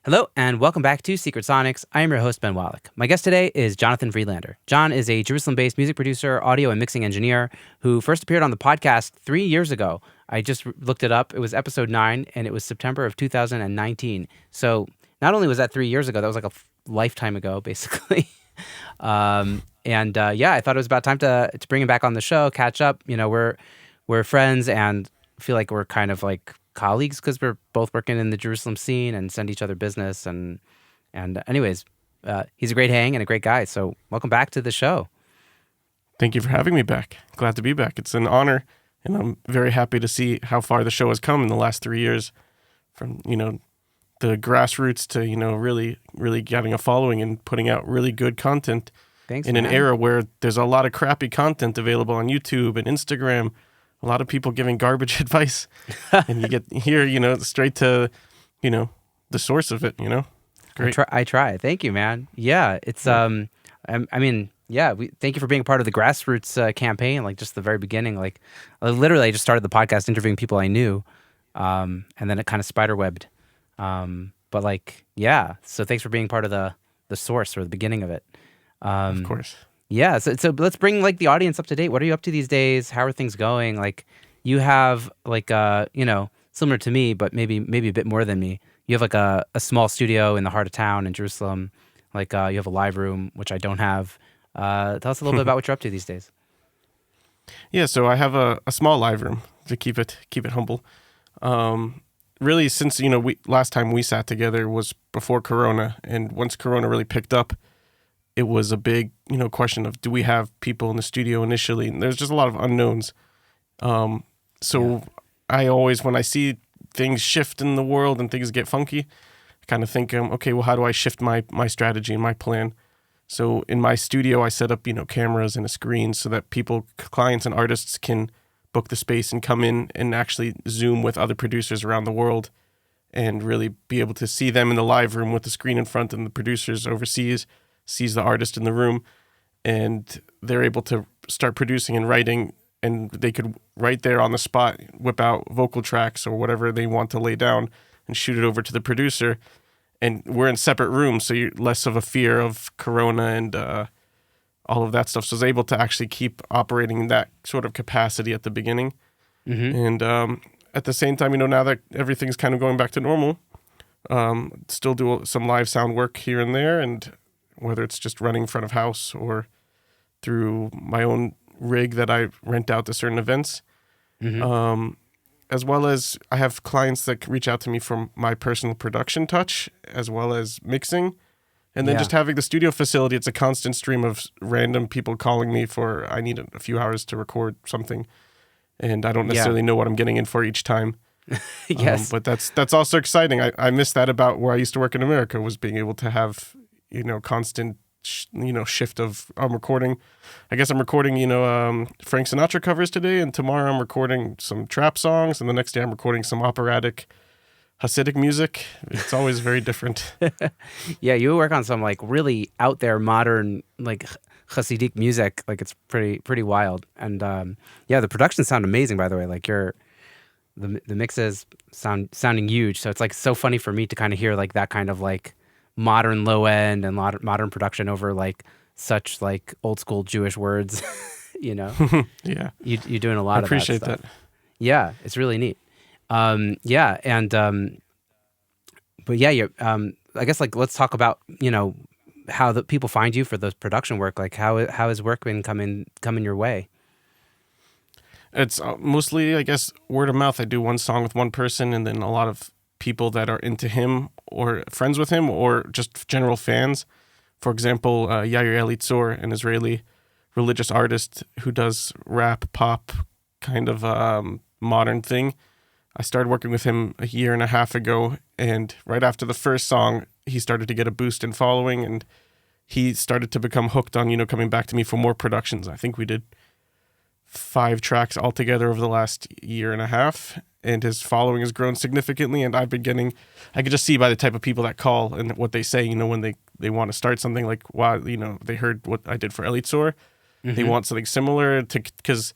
Hello, and welcome back to Secret Sonics. I am your host, Ben Wallach. My guest today is Jonathan Friedlander. John is a Jerusalem-based music producer, audio and mixing engineer who first appeared on the podcast 3 years ago. I just looked it up. It was episode 9, and it was September of 2019. So not only was that 3 years ago, that was like a lifetime ago, basically. I thought it was about time to bring him back on the show, catch up. You know, we're friends and feel like we're kind of like colleagues because we're both working in the Jerusalem scene and send each other business. And anyways, he's a great hang and a great guy. So welcome back to the show. Thank you for having me back. Glad to be back. It's an honor, and I'm very happy to see how far the show has come in the last 3 years, from the grassroots to really getting a following and putting out really good content. Thanks, in man. An era where there's a lot of crappy content available on YouTube and Instagram. A lot of people giving garbage advice, and you get here, straight to, the source of it. Great. I try. Thank you, man. Yeah, it's thank you for being a part of the grassroots campaign. Like just the very beginning. Like literally, I just started the podcast interviewing people I knew, and then it kind of spiderwebbed. So thanks for being part of the source or the beginning of it. Of course. Yeah, so let's bring like the audience up to date. What are you up to these days? How are things going? Like you have like similar to me, but maybe a bit more than me. You have like a small studio in the heart of town in Jerusalem. Like you have a live room, which I don't have. Tell us a little bit about what you're up to these days. Yeah, so I have a small live room to keep it humble. Really, since last time we sat together was before Corona, and once Corona really picked up, it was a big, question of, do we have people in the studio initially? And there's just a lot of unknowns. I always, when I see things shift in the world and things get funky, I kind of think, okay, well, how do I shift my strategy and my plan? So in my studio, I set up, cameras and a screen so that clients and artists can book the space and come in and actually Zoom with other producers around the world and really be able to see them in the live room with the screen in front and the producers overseas sees the artist in the room, and they're able to start producing and writing, and they could right there on the spot whip out vocal tracks or whatever they want to lay down and shoot it over to the producer. And we're in separate rooms, so you're less of a fear of Corona and all of that stuff. So I was able to actually keep operating in that sort of capacity at the beginning. Mm-hmm. And at the same time, now that everything's kind of going back to normal, still do some live sound work here and there, and whether it's just running front of house or through my own rig that I rent out to certain events. Mm-hmm. As well as I have clients that reach out to me from my personal production touch, as well as mixing. And then just having the studio facility, it's a constant stream of random people calling me for, I need a few hours to record something. And I don't necessarily know what I'm getting in for each time. Yes. But that's also exciting. I miss that about where I used to work in America, was being able to have constant, shift of, I'm recording Frank Sinatra covers today, and tomorrow I'm recording some trap songs, and the next day I'm recording some operatic Hasidic music. It's always very different. Yeah, you work on some like really out there modern like Hasidic music. Like it's pretty wild. And the productions sound amazing, by the way. Like the mixes sounding huge. So it's like so funny for me to kind of hear like that kind of like modern low end and modern production over like such like old school Jewish words, Yeah. You're doing a lot of that stuff. I appreciate that. Yeah, it's really neat. I guess like let's talk about, how the people find you for the production work. Like how has work been coming your way? It's mostly, I guess, word of mouth. I do one song with one person, and then a lot of people that are into him or friends with him or just general fans. For example, Yair Elitzor, an Israeli religious artist who does rap, pop, kind of modern thing. I started working with him a year and a half ago, and right after the first song, he started to get a boost in following, and he started to become hooked on, coming back to me for more productions. I think we did 5 tracks altogether over the last year and a half, and his following has grown significantly, and I could just see by the type of people that call and what they say, when they want to start something like, wow, they heard what I did for Elitzor. Mm-hmm. They want something similar because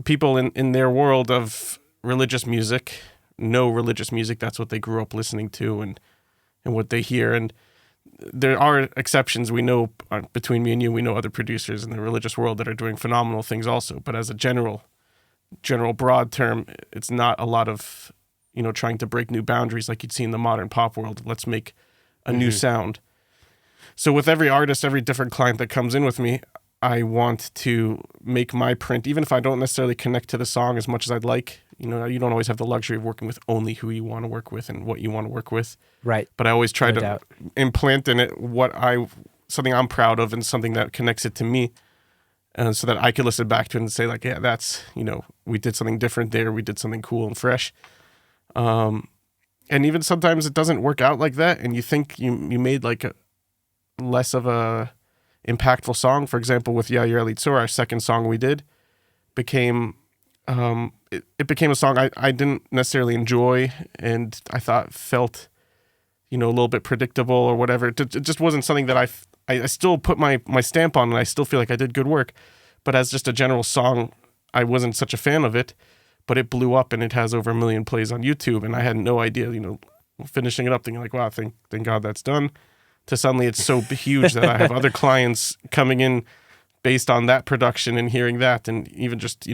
people in their world of religious music, no religious music, that's what they grew up listening to, and and what they hear. And there are exceptions. We know between me and you, we know other producers in the religious world that are doing phenomenal things also. But as a general broad term, it's not a lot of, trying to break new boundaries like you'd see in the modern pop world. Let's make a new sound. So with every artist, every different client that comes in with me, I want to make my print, even if I don't necessarily connect to the song as much as I'd like. You don't always have the luxury of working with only who you want to work with and what you want to work with. Right. But I always try to implant in it something I'm proud of and something that connects it to me, so that I could listen back to it and say like, yeah, that's, we did something different there. We did something cool and fresh. And even sometimes it doesn't work out like that. And you think you made like a less of a impactful song. For example, with Ya Yer Litzor, our second song we did became, it became a song I didn't necessarily enjoy. And I thought felt, a little bit predictable or whatever. It just wasn't something that I still put my stamp on, and I still feel like I did good work. But as just a general song, I wasn't such a fan of it. But it blew up, and it has over 1 million plays on YouTube. And I had no idea, finishing it up, thinking like, wow, thank God that's done. To suddenly it's so huge that I have other clients coming in based on that production and hearing that. And even just,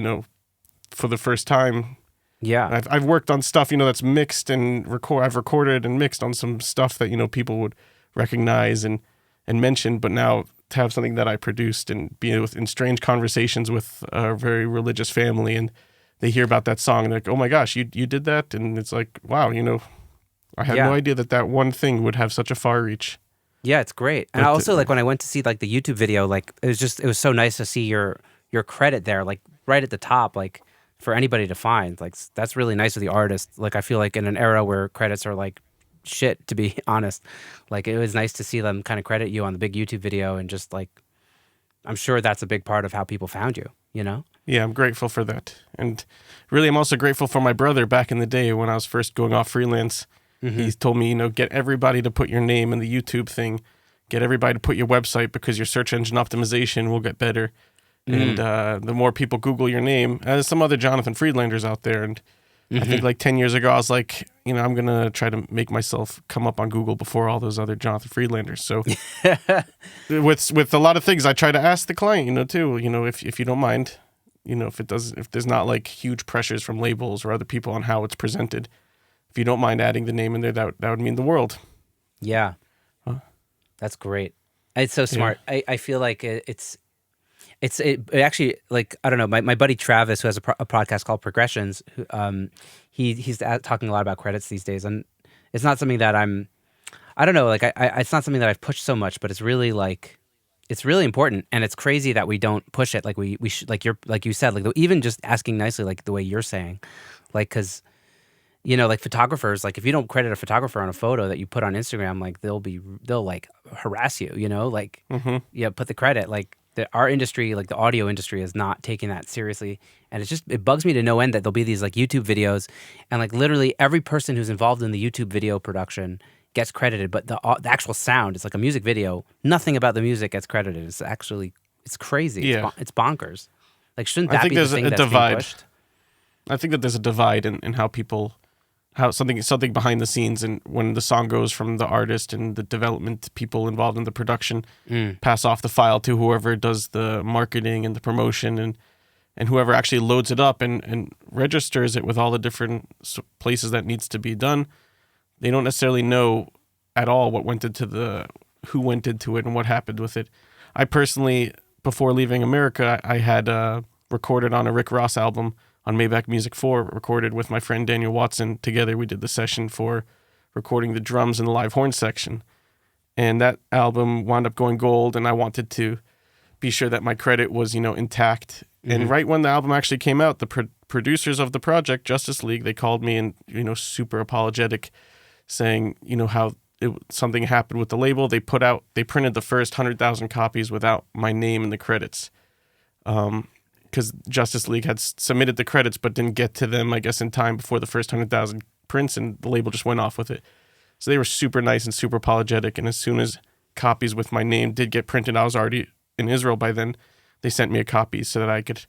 for the first time. Yeah. I've worked on stuff, that's mixed and I've recorded and mixed on some stuff that, people would recognize and mention. But now to have something that I produced and be in strange conversations with a very religious family, and they hear about that song and they're like, oh my gosh, you did that? And it's like, wow, I had no idea that one thing would have such a far reach. Yeah, it's great. And I also, like, when I went to see like the YouTube video, like it was so nice to see your credit there, like right at the top, like for anybody to find. Like that's really nice of the artist. Like I feel like in an era where credits are like shit, to be honest, like it was nice to see them kind of credit you on the big YouTube video, and just like, I'm sure that's a big part of how people found you, Yeah, I'm grateful for that. And really, I'm also grateful for my brother back in the day when I was first going off freelance. He told me, get everybody to put your name in the YouTube thing. Get everybody to put your website, because your search engine optimization will get better. And the more people Google your name, there's some other Jonathan Friedlanders out there. And I think like 10 years ago, I was like, I'm going to try to make myself come up on Google before all those other Jonathan Friedlanders. So with a lot of things, I try to ask the client, too, if you don't mind, if there's not like huge pressures from labels or other people on how it's presented, if you don't mind adding the name in there, that would mean the world. Yeah. That's great. It's so smart. Yeah. I feel like it actually, like, I don't know, my buddy Travis, who has a podcast called Progressions, he's talking a lot about credits these days, and it's not something that I don't know, like it's not something that I've pushed so much, but it's really like, it's really important, and it's crazy that we don't push it like we should, like you said, like even just asking nicely, like the way you're saying, like, because like photographers, like if you don't credit a photographer on a photo that you put on Instagram, like they'll like harass you, like put the credit. Like our industry, like the audio industry, is not taking that seriously, and it bugs me to no end that there'll be these like YouTube videos, and like literally every person who's involved in the YouTube video production gets credited, but the actual sound, it's like a music video, nothing about the music gets credited. It's crazy. Yeah. It's bonkers. Like, shouldn't that be the thing that's being pushed? I think that there's a divide in how something behind the scenes, and when the song goes from the artist and the development people involved in the production pass off the file to whoever does the marketing and the promotion, and whoever actually loads it up and registers it with all the different places that needs to be done. They don't necessarily know at all who went into it and what happened with it. I personally, before leaving America, I had recorded on a Rick Ross album on Maybach Music 4, recorded with my friend Daniel Watson. Together we did the session for recording the drums and the live horn section. And that album wound up going gold, and I wanted to be sure that my credit was, intact. And right when the album actually came out, the producers of the project, Justice League, they called me and, super apologetic, saying, how something happened with the label. They printed the first 100,000 copies without my name in the credits. Because Justice League had submitted the credits but didn't get to them, I guess, in time before the first 100,000 prints, and the label just went off with it. So they were super nice and super apologetic, and as soon as copies with my name did get printed, I was already in Israel by then, they sent me a copy so that I could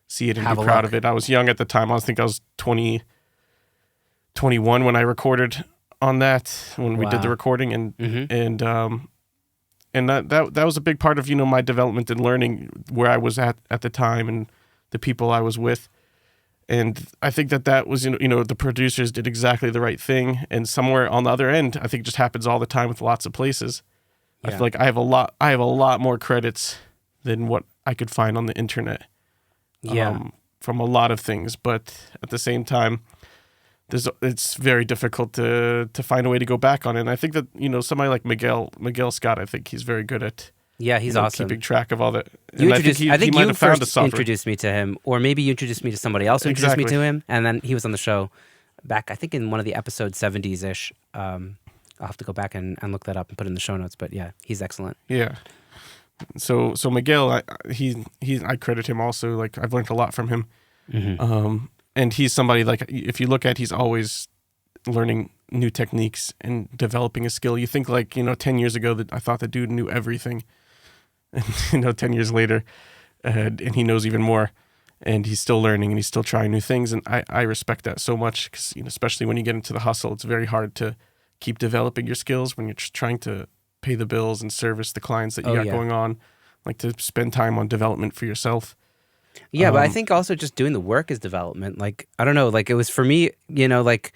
see it and be proud of it. I was young at the time. I was 21 when I recorded on that when we did the recording, and that was a big part of my development and learning where I was at the time and the people I was with. And I think that was the producers did exactly the right thing. And somewhere on the other end, I think it just happens all the time with lots of places. I feel like I have a lot more credits than what I could find on the internet. From a lot of things, but at the same time, it's very difficult to find a way to go back on it. And I think that somebody like Miguel Scott, I think he's very good at he's awesome keeping track of all that. I think you first introduced me to him, or maybe you introduced me to somebody else who introduced me to him, and then he was on the show back, I think in one of the episodes 70s ish. I'll have to go back and look that up and put it in the show notes. But yeah, he's excellent. Yeah. So Miguel, I credit him also. Like I've learned a lot from him, and he's somebody like if you look at, he's always learning new techniques and developing a skill. You think like 10 years ago that I thought the dude knew everything, and 10 years later, and he knows even more, and he's still learning and he's still trying new things, and I respect that so much because especially when you get into the hustle, it's very hard to keep developing your skills when you're just trying to pay the bills and service the clients that you got going on, like to spend time on development for yourself. Yeah, but I think also just doing the work is development. Like, I don't know, like it was for me, like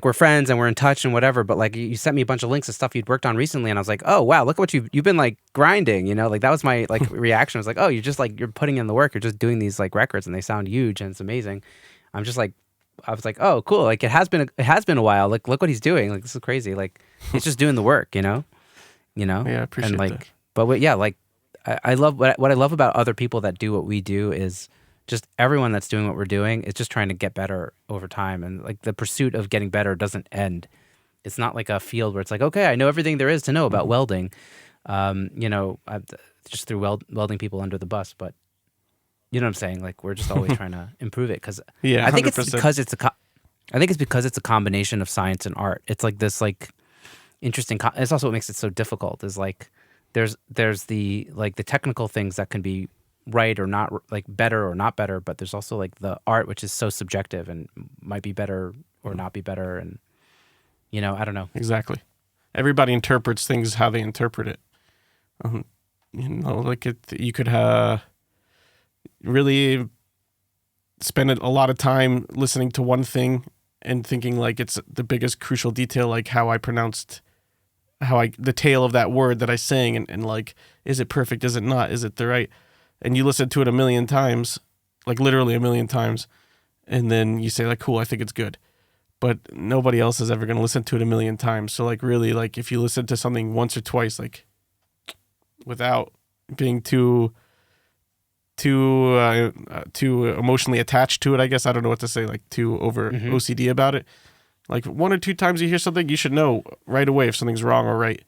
we're friends and we're in touch and whatever, but like you sent me a bunch of links of stuff you'd worked on recently and I was like, oh, wow, look at what you've been like grinding, like that was my like reaction. I was like, oh, you're just like, you're putting in the work. You're just doing these like records and they sound huge and it's amazing. I was like, oh, cool. Like it has been a while. Like, look what he's doing. Like, this is crazy. Like he's just doing the work, Yeah, I appreciate that. But yeah, like I love what I love about other people that do what we do is just everyone that's doing what we're doing is just trying to get better over time. And like the pursuit of getting better doesn't end. It's not like a field where it's like, okay, I know everything there is to know about welding. Just threw welding people under the bus, but you know what I'm saying? Like we're just always trying to improve it because I think 100%. It's because it's a combination of science and art. It's like this like interesting. It's also what makes it so difficult. Is like there's the like the technical things that can be right or not, like better or not better, but there's also like the art which is so subjective and might be better or not be better, and I don't know. Exactly. Everybody interprets things how they interpret it. Like you could really spend a lot of time listening to one thing and thinking like it's the biggest crucial detail, like how I pronounced the tail of that word that I sang, and like, is it perfect? Is it not? Is it the right? And you listen to it a million times, like literally a million times, and then you say like, cool, I think it's good. But nobody else is ever going to listen to it a million times. So like really, like if you listen to something once or twice, like without being too emotionally attached to it, I guess, I don't know what to say, like too over OCD about it. Like 1 or 2 times you hear something, you should know right away if something's wrong or right.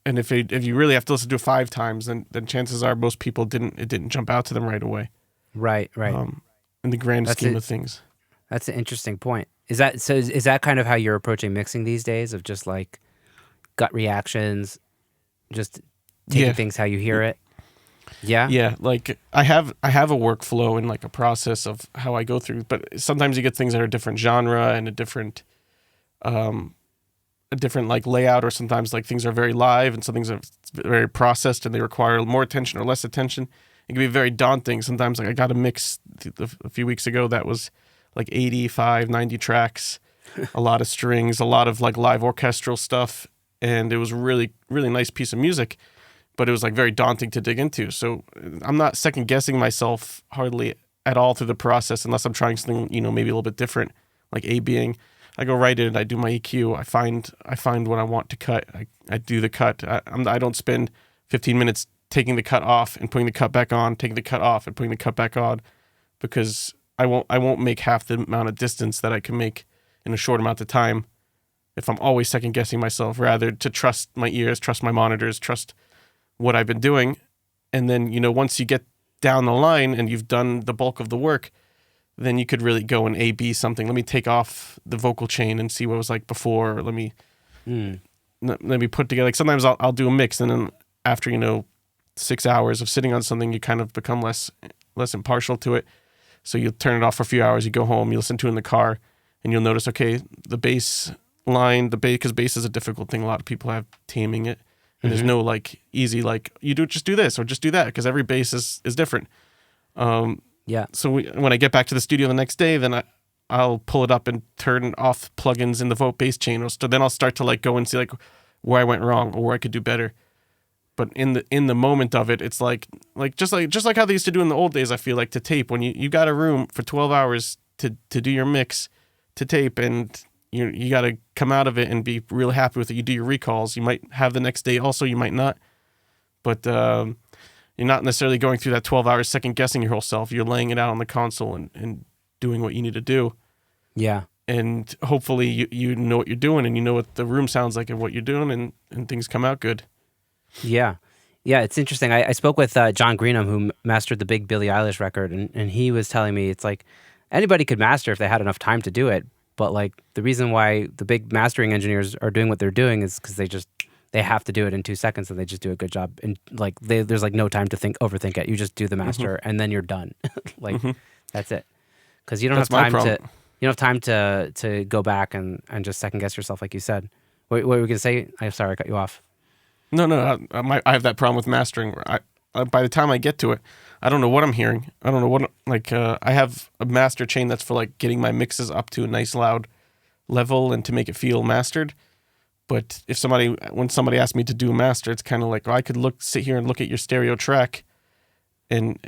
And if you really have to listen to it 5 times, then chances are most people didn't jump out to them right away. Right. In the grand scheme of things. That's an interesting point. Is that kind of how you're approaching mixing these days, of just like gut reactions, just taking things how you hear it? Yeah. Yeah, like I have a workflow and like a process of how I go through, but sometimes you get things that are a different genre and a different like layout, or sometimes like things are very live and some things are very processed and they require more attention or less attention. It can be very daunting. Sometimes like I got a mix a few weeks ago that was like 85, 90 tracks, a lot of strings, a lot of like live orchestral stuff, and it was a really, really nice piece of music. But it was like very daunting to dig into. So I'm not second guessing myself hardly at all through the process, unless I'm trying something, maybe a little bit different, like A-Bing. I go right in, I do my EQ, I find what I want to cut, I do the cut. I don't spend 15 minutes taking the cut off and putting the cut back on, taking the cut off and putting the cut back on, because I won't make half the amount of distance that I can make in a short amount of time if I'm always second guessing myself, rather to trust my ears, trust my monitors, trust what I've been doing. And then, once you get down the line and you've done the bulk of the work, then you could really go and A-B something. Let me take off the vocal chain and see what it was like before. Let me put together, like sometimes I'll do a mix, and then after, 6 hours of sitting on something, you kind of become less impartial to it. So you turn it off for a few hours, you go home, you listen to it in the car, and you'll notice, okay, the bass line, because bass is a difficult thing. A lot of people have taming it. And there's no like easy, like just do this or just do that, because every bass is different. So when I get back to the studio the next day, then I'll pull it up and turn off plugins in the Vote bass chain. Then I'll start to like go and see like where I went wrong or where I could do better. But in the moment of it, it's like just like how they used to do in the old days. I feel like to tape, when you got a room for 12 hours to do your mix, to tape, and you got to come out of it and be really happy with it. You do your recalls. You might have the next day also, you might not. But you're not necessarily going through that 12 hours second guessing your whole self. You're laying it out on the console and doing what you need to do. Yeah. And hopefully you know what you're doing, and you know what the room sounds like and what you're doing, and things come out good. Yeah. Yeah, it's interesting. I spoke with John Greenham, who mastered the big Billie Eilish record, and he was telling me it's like anybody could master if they had enough time to do it. But like the reason why the big mastering engineers are doing what they're doing is because they have to do it in 2 seconds, and they just do a good job. And like there's like no time to overthink it. You just do the master, and then you're done. Like that's it. Because you don't have time to go back and just second guess yourself, like you said. What were you gonna say? I'm sorry, I cut you off. No. I have that problem with mastering. Where by the time I get to it, I don't know what I'm hearing. I don't know what, I have a master chain that's for like getting my mixes up to a nice loud level and to make it feel mastered. But when somebody asks me to do a master, it's kind of like, well, I could sit here and look at your stereo track and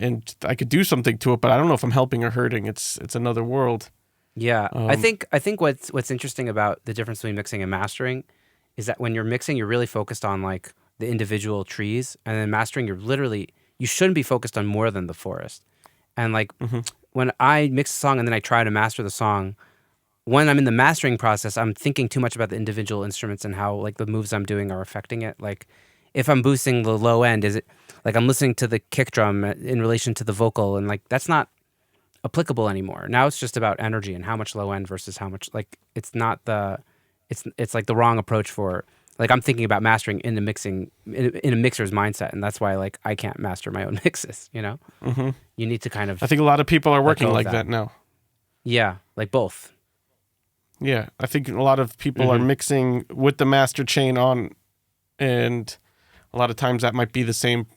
I could do something to it, but I don't know if I'm helping or hurting. It's another world. Yeah. I think what's interesting about the difference between mixing and mastering is that when you're mixing, you're really focused on like the individual trees, and then mastering, you shouldn't be focused on more than the forest. And like when I mix a song and then I try to master the song, when I'm in the mastering process, I'm thinking too much about the individual instruments and how like the moves I'm doing are affecting it. Like if I'm boosting the low end, is it like I'm listening to the kick drum in relation to the vocal, and like that's not applicable anymore. Now it's just about energy and how much low end versus how much, like it's like the wrong approach for, like I'm thinking about mastering in the mixing in a mixer's mindset, and that's why like I can't master my own mixes, you know? You need to kind of, I think a lot of people are working like that now. Yeah, like both. Yeah, I think a lot of people are mixing with the master chain on, and a lot of times that might be the same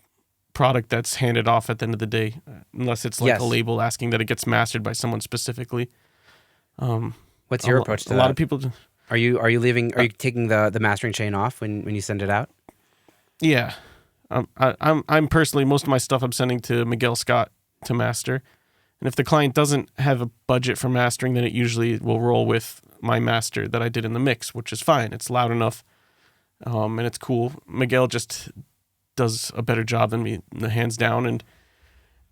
product that's handed off at the end of the day, unless it's like a label asking that it gets mastered by someone specifically. What's your approach to that? A lot of people... Are you taking the mastering chain off when you send it out? Yeah. I'm personally, most of my stuff I'm sending to Miguel Scott to master. And if the client doesn't have a budget for mastering, then it usually will roll with my master that I did in the mix, which is fine. It's loud enough, and it's cool. Miguel just does a better job than me, hands down.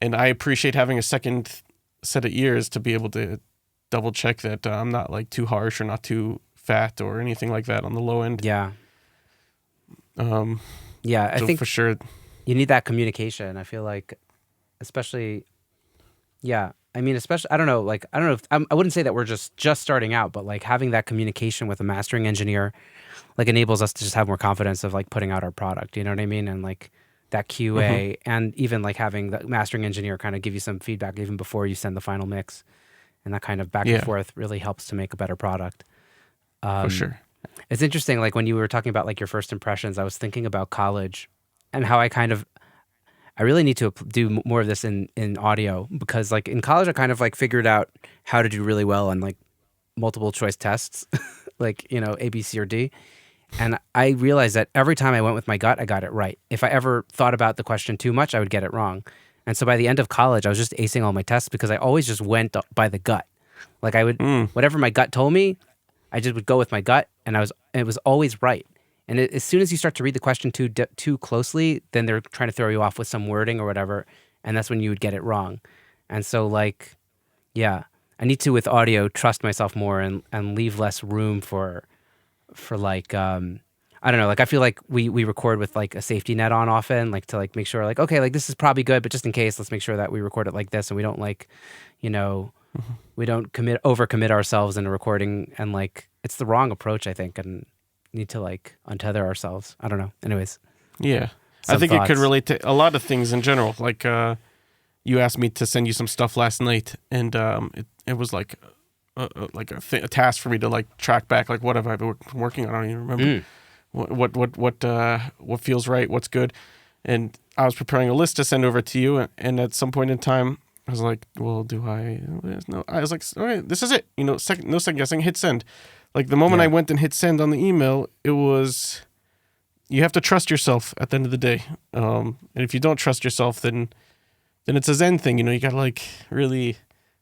And I appreciate having a second set of ears to be able to double check that I'm not like too harsh or not too fat or anything like that on the low end. Yeah. I think for sure you need that communication. I feel like, especially, especially, I don't know if I wouldn't say that we're just starting out, but like having that communication with a mastering engineer, like enables us to just have more confidence of like putting out our product. You know what I mean? And like that QA, and even like having the mastering engineer kind of give you some feedback even before you send the final mix, and that kind of back and forth really helps to make a better product. For sure. It's interesting, like when you were talking about like your first impressions, I was thinking about college and how I really need to do more of this in audio, because like in college I kind of like figured out how to do really well on like multiple choice tests, like, you know, A, B, C, or D. And I realized that every time I went with my gut, I got it right. If I ever thought about the question too much, I would get it wrong. And so by the end of college, I was just acing all my tests because I always just went by the gut. Like I would, whatever my gut told me, I just would go with my gut, and it was always right. And as soon as you start to read the question too closely, then they're trying to throw you off with some wording or whatever, and that's when you would get it wrong. And so like, yeah, I need to, with audio, trust myself more and leave less room for like, I don't know, like I feel like we record with like a safety net on often, like to like make sure like, okay, like this is probably good, but just in case, let's make sure that we record it like this, and we don't like, you know, we don't overcommit ourselves in a recording, and like it's the wrong approach, I think, and need to like untether ourselves. I don't know. Anyways. Yeah. I think it could relate to a lot of things in general. Like you asked me to send you some stuff last night, and it was like a task for me to like track back, like what have I been working on? I don't even remember what feels right, what's good. And I was preparing a list to send over to you, and at some point in time, I was like, well, do I? No, I was like, all right, this is it. No second guessing, hit send. Like the moment I went and hit send on the email, it was, you have to trust yourself at the end of the day. And if you don't trust yourself, then it's a Zen thing. You got to like really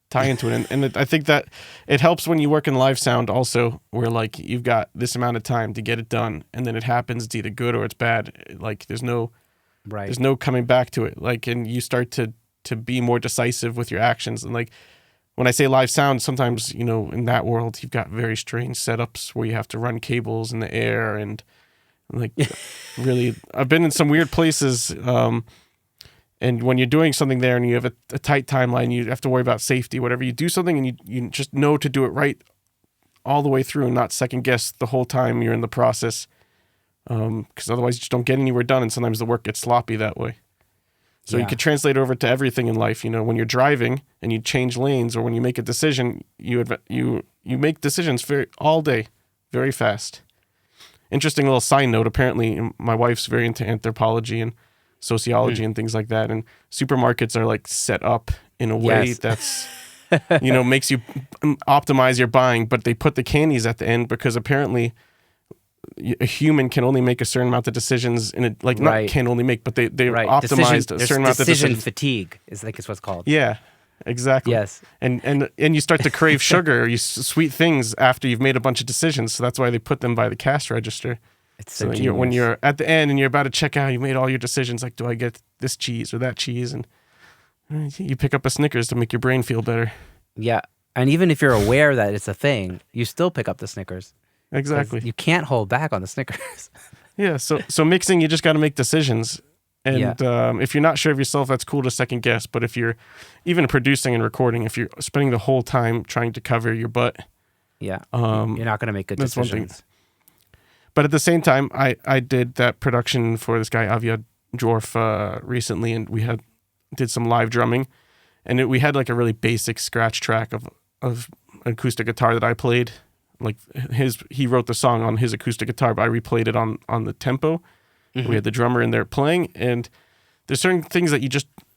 tie into it. And I think that it helps when you work in live sound also, where like you've got this amount of time to get it done, and then it happens, it's either good or it's bad. Like there's no coming back to it. Like, and you start to be more decisive with your actions. And like when I say live sound, sometimes, in that world, you've got very strange setups where you have to run cables in the air and like really, I've been in some weird places. And when you're doing something there and you have a tight timeline, you have to worry about safety, whatever. You do something and you just know to do it right all the way through and not second guess the whole time you're in the process. Because otherwise you just don't get anywhere done, and sometimes the work gets sloppy that way. So you could translate over to everything in life. When you're driving and you change lanes, or when you make a decision, you make decisions all day, very fast. Interesting little side note. Apparently, my wife's very into anthropology and sociology and things like that. And supermarkets are like set up in a way that's, makes you optimize your buying. But they put the candies at the end because apparently a human can only make a certain amount of decisions in it. Like not can only make, but they optimized a certain amount of decisions. Decision fatigue is what's called. Yeah, exactly. Yes. And you start to crave sugar or sweet things after you've made a bunch of decisions. So that's why they put them by the cash register. It's so when you're at the end and you're about to check out, you made all your decisions. Like, do I get this cheese or that cheese? And you pick up a Snickers to make your brain feel better. Yeah. And even if you're aware that it's a thing, you still pick up the Snickers. Exactly. You can't hold back on the Snickers. Yeah. So mixing, you just got to make decisions. And if you're not sure of yourself, that's cool to second guess. But if you're even producing and recording, if you're spending the whole time trying to cover your butt, you're not going to make good decisions. One thing. But at the same time, I did that production for this guy, Aviad Jorf, recently, and we did some live drumming. And we had like a really basic scratch track of acoustic guitar that I played. Like he wrote the song on his acoustic guitar, but I replayed it on the tempo. Mm-hmm. We had the drummer in there playing, and there's certain things that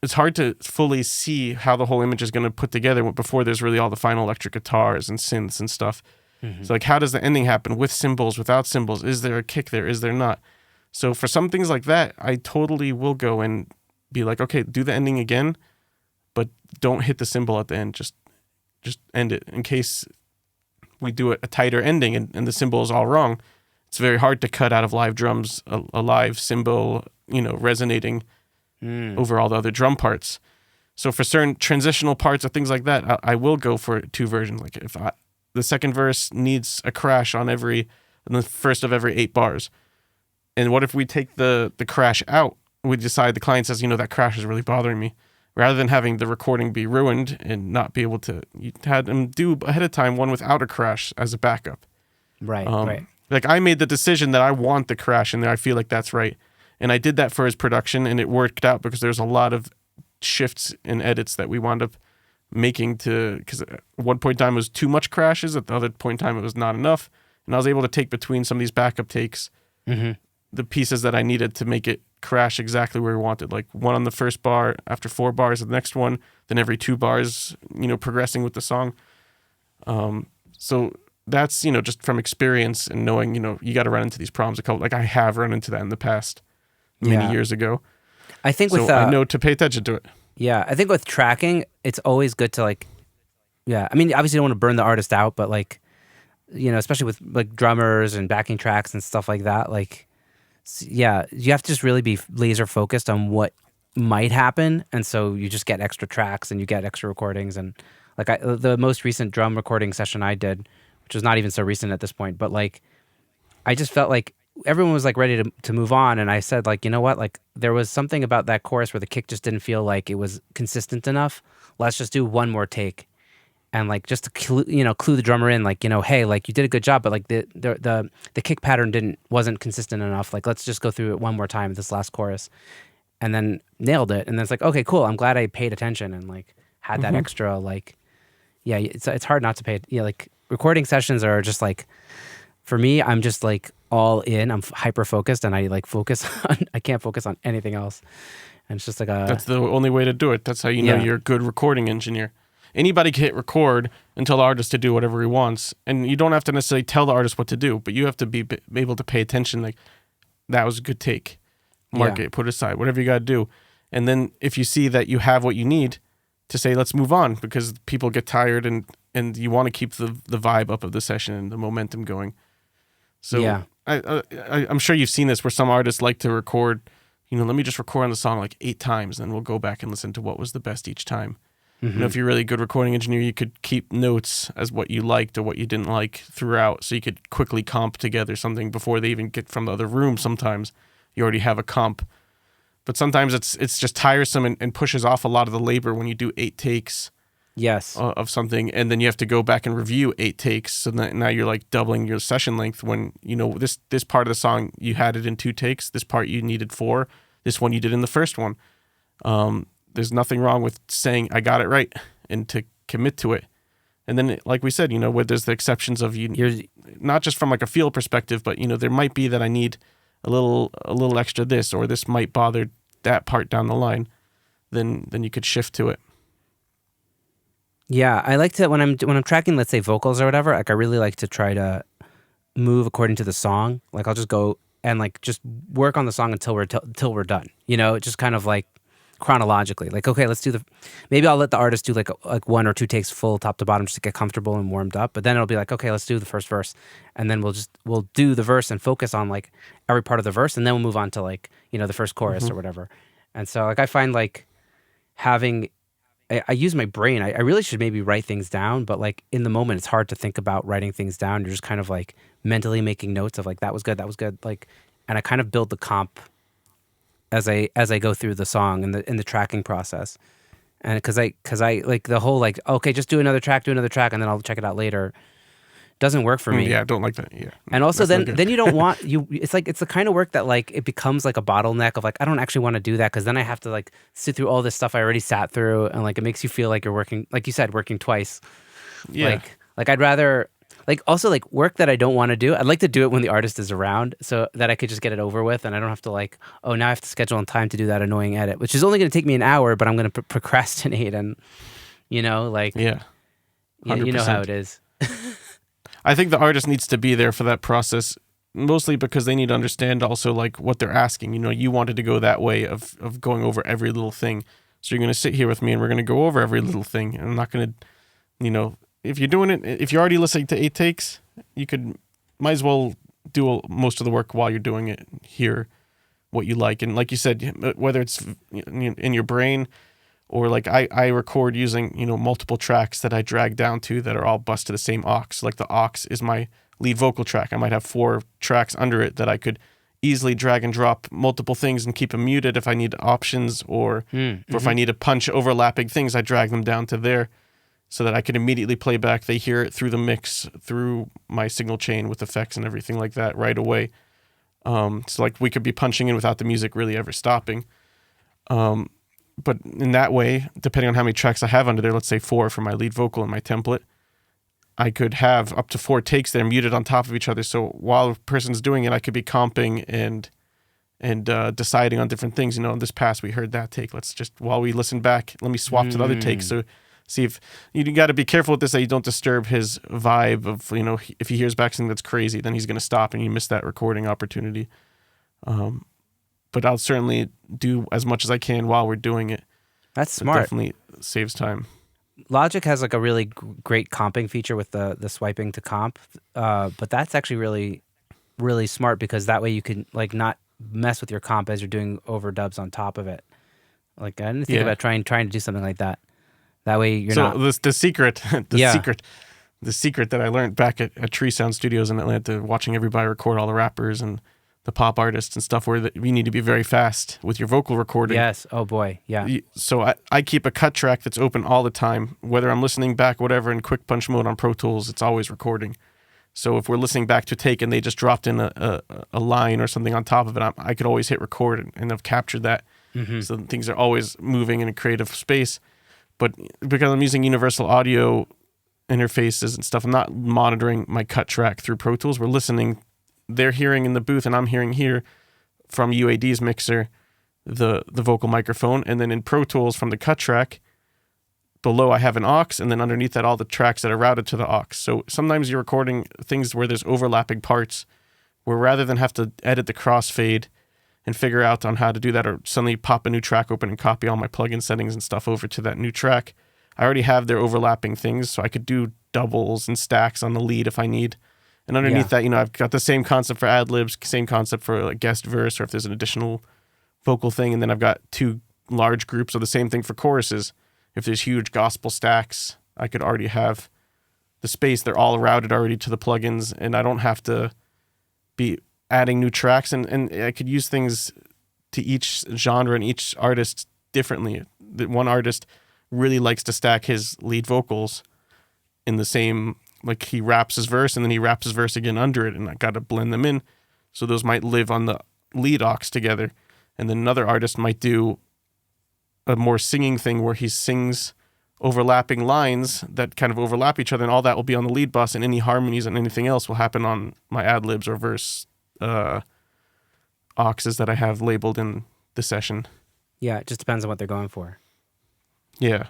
it's hard to fully see how the whole image is going to put together before there's really all the final electric guitars and synths and stuff. Mm-hmm. So like, how does the ending happen with cymbals, without cymbals? Is there a kick there? Is there not? So for some things like that, I totally will go and be like, okay, do the ending again, but don't hit the cymbal at the end. Just end it in case we do a tighter ending and the cymbal is all wrong. It's very hard to cut out of live drums a live cymbal, resonating over all the other drum parts. So for certain transitional parts or things like that, I will go for two versions. Like if the second verse needs a crash on the first of every 8 bars. And what if we take the crash out? We decide, the client says, that crash is really bothering me. Rather than having the recording be ruined and not be able to, you had them do ahead of time one without a crash as a backup. Right, right. Like I made the decision that I want the crash in there. I feel like that's right. And I did that for his production, and it worked out because there's a lot of shifts and edits that we wound up making because at one point in time it was too much crashes. At the other point in time it was not enough. And I was able to take between some of these backup takes, the pieces that I needed to make it crash exactly where we wanted. Like one on the first bar, after 4 bars, the next one, then every 2 bars, progressing with the song. So that's, just from experience and knowing, you got to run into these problems. Like I have run into that in the past many years ago. I think I know to pay attention to it. Yeah. I think with tracking, it's always good to I mean, obviously you don't want to burn the artist out, but especially with like drummers and backing tracks and stuff like that, you have to just really be laser focused on what might happen. And so you just get extra tracks and you get extra recordings. And the most recent drum recording session I did, which was not even so recent at this point, but I just felt like everyone was ready to move on. And I said, you know what, there was something about that chorus where the kick just didn't feel like it was consistent enough. Let's just do one more take. And just to clue the drummer in, hey, you did a good job, but the kick pattern wasn't consistent enough. Let's just go through it one more time, this last chorus, and then nailed it. And then it's okay, cool. I'm glad I paid attention and had that extra yeah, it's hard not to pay. Yeah, like recording sessions are just like, for me, I'm just like all in. I'm hyper focused, and I like focus on. I can't focus on anything else, and it's just like That's the only way to do it. That's how you know Yeah. you're a good recording engineer. Anybody can hit record and tell the artist to do whatever he wants, and you don't have to necessarily tell the artist what to do, but you have to be able to pay attention. Like, that was a good take. Mark it, put it aside, whatever you got to do. And then if you see that you have what you need to say, let's move on, because people get tired and you want to keep the vibe up of the session and the momentum going. So Yeah. I'm sure you've seen this where some artists like to record, let me just record on the song like 8 times, and we'll go back and listen to what was the best each time. If you're a really good recording engineer, you could keep notes as what you liked or what you didn't like throughout, so you could quickly comp together something before they even get from the other room. Sometimes you already have a comp. But sometimes it's just tiresome and pushes off a lot of the labor when you do 8 takes Yes. of something, and then you have to go back and review 8 takes. So now you're like doubling your session length when, this part of the song, you had it in 2 takes. This part you needed 4. This one you did in the first one. There's nothing wrong with saying, I got it right, and to commit to it. And then, like we said, where there's the exceptions of not just from like a feel perspective, but, there might be that I need a little extra this, or this might bother that part down the line. Then you could shift to it. Yeah, I like to when I'm tracking, let's say vocals or whatever. Like I really like to try to move according to the song. Like I'll just go and like just work on the song until we're done. Just kind of like chronologically. Like okay, maybe I'll let the artist do like 1 or 2 takes full top to bottom just to get comfortable and warmed up. But then it'll be like okay, let's do the first verse, and then we'll do the verse and focus on like every part of the verse, and then we'll move on to like the first chorus or whatever. And so like I find like having I use my brain. I really should maybe write things down, but like in the moment, it's hard to think about writing things down. You're just kind of like mentally making notes of like that was good, like, and I kind of build the comp as I go through the song and in the tracking process, and because I like the whole like okay, just do another track, and then I'll check it out later. Doesn't work for me. Yeah, I don't like that. Yeah, and also then you don't want you. It's the kind of work that like it becomes like a bottleneck of like I don't actually want to do that because then I have to like sit through all this stuff I already sat through, and like it makes you feel like you're working, like you said, working twice. Yeah. Like I'd rather like also like work that I don't want to do. I'd like to do it when the artist is around so that I could just get it over with, and I don't have to like now I have to schedule in time to do that annoying edit, which is only going to take me an hour, but I'm going to procrastinate and like yeah, 100%. You know how it is. I think the artist needs to be there for that process, mostly because they need to understand also like what they're asking. You wanted to go that way of going over every little thing. So you're going to sit here with me and we're going to go over every little thing. And I'm not going to, if you're doing it, if you're already listening to 8 takes, might as well do most of the work while you're doing it, hear what you like. And like you said, whether it's in your brain or like I record using, multiple tracks that I drag down to that are all bused to the same aux. Like the aux is my lead vocal track. I might have 4 tracks under it that I could easily drag and drop multiple things and keep them muted if I need options or if I need to punch overlapping things, I drag them down to there so that I can immediately play back. They hear it through the mix, through my signal chain with effects and everything like that right away. So like we could be punching in without the music really ever stopping. But in that way, depending on how many tracks I have under there, let's say 4 for my lead vocal and my template, I could have up to 4 takes there muted on top of each other. So while a person's doing it, I could be comping and deciding on different things. In this past, we heard that take. Let's just, while we listen back, let me swap to the other take. So see if, you got to be careful with this that you don't disturb his vibe of, if he hears back something that's crazy, then he's going to stop and you miss that recording opportunity. But I'll certainly do as much as I can while we're doing it. That's smart. It definitely saves time. Logic has like a really great comping feature with the swiping to comp, but that's actually really, really smart because that way you can like not mess with your comp as you're doing overdubs on top of it. Like I didn't think about trying to do something like that. That way you're not. So the secret that I learned back at Tree Sound Studios in Atlanta, watching everybody record all the rappers and the pop artists and stuff, where we need to be very fast with your vocal recording. Yes. Oh boy. Yeah. So I keep a cut track that's open all the time, whether I'm listening back, whatever, in quick punch mode on Pro Tools, it's always recording. So if we're listening back to take and they just dropped in a line or something on top of it, I could always hit record and I've captured that. So things are always moving in a creative space. But because I'm using universal audio, interfaces and stuff. I'm not monitoring my cut track through Pro Tools. We're listening. They're hearing in the booth, and I'm hearing here from UAD's mixer the vocal microphone, and then in Pro Tools from the cut track below I have an aux, and then underneath that all the tracks that are routed to the aux. So sometimes you're recording things where there's overlapping parts, where rather than have to edit the crossfade and figure out on how to do that, or suddenly pop a new track open and copy all my plugin settings and stuff over to that new track, I already have their overlapping things, so I could do doubles and stacks on the lead if I need. And underneath that, I've got the same concept for ad-libs, same concept for like guest verse, or if there's an additional vocal thing. And then I've got 2 large groups of the same thing for choruses. If there's huge gospel stacks, I could already have the space. They're all routed already to the plugins, and I don't have to be adding new tracks. And I could use things to each genre and each artist differently. One artist really likes to stack his lead vocals in the same, like he raps his verse and then he raps his verse again under it, and I got to blend them in. So those might live on the lead aux together. And then another artist might do a more singing thing where he sings overlapping lines that kind of overlap each other, and all that will be on the lead bus, and any harmonies and anything else will happen on my ad-libs or verse auxes that I have labeled in the session. Yeah, it just depends on what they're going for. Yeah.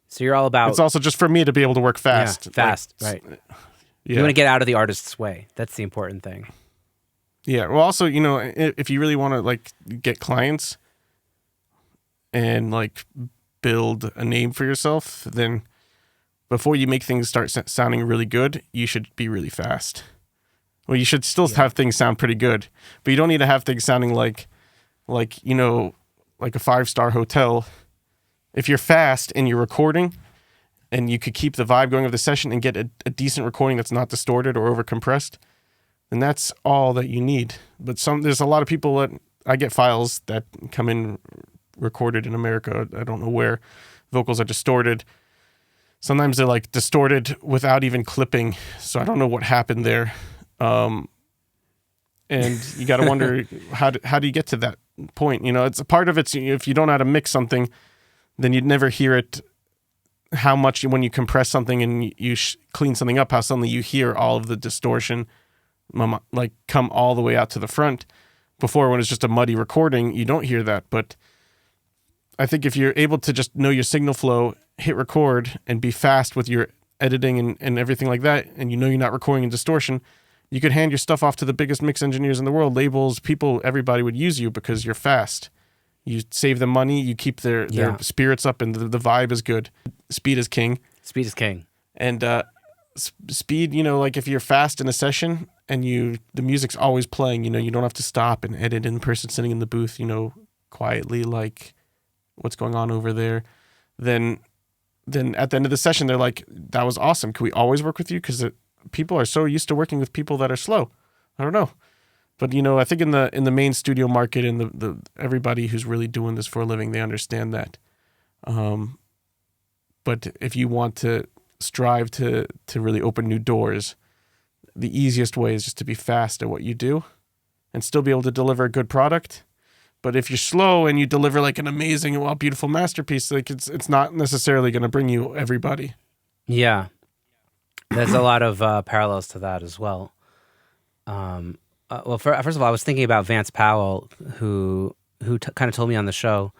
So you're all about... It's also just for me to be able to work fast. Yeah, fast, right. Yeah. You want to get out of the artist's way. That's the important thing. Yeah. Well, also, if you really want to like get clients and like build a name for yourself, then before you make things start sounding really good, you should be really fast. Well, you should still have things sound pretty good, but you don't need to have things sounding like a 5-star hotel. If you're fast and you're recording and you could keep the vibe going of the session and get a decent recording that's not distorted or overcompressed, then that's all that you need. But there's a lot of people that I get files that come in recorded in America. I don't know where vocals are distorted. Sometimes they're like distorted without even clipping. So I don't know what happened there. And you got to wonder how do you get to that point? It's a part of it. If you don't know how to mix something, then you'd never hear it. How much when you compress something and you clean something up, how suddenly you hear all of the distortion like come all the way out to the front. Before, when it's just a muddy recording, you don't hear that. But I think if you're able to just know your signal flow, hit record, and be fast with your editing and everything like that, and you're not recording in distortion, you could hand your stuff off to the biggest mix engineers in the world, labels, people, everybody would use you because you're fast. You save them money, you keep their spirits up, and the vibe is good. Speed is king. Speed is king. And speed, like if you're fast in a session and the music's always playing, you don't have to stop and edit in the person sitting in the booth, quietly, like what's going on over there. Then at the end of the session, they're like, that was awesome. Can we always work with you? Because people are so used to working with people that are slow. I don't know. But, I think in the main studio market and the everybody who's really doing this for a living, they understand that. But if you want to strive to really open new doors, the easiest way is just to be fast at what you do and still be able to deliver a good product. But if you're slow and you deliver like an amazing, beautiful masterpiece, like it's not necessarily going to bring you everybody. Yeah. There's a lot of parallels to that as well. First of all, I was thinking about Vance Powell, who kind of told me on the show,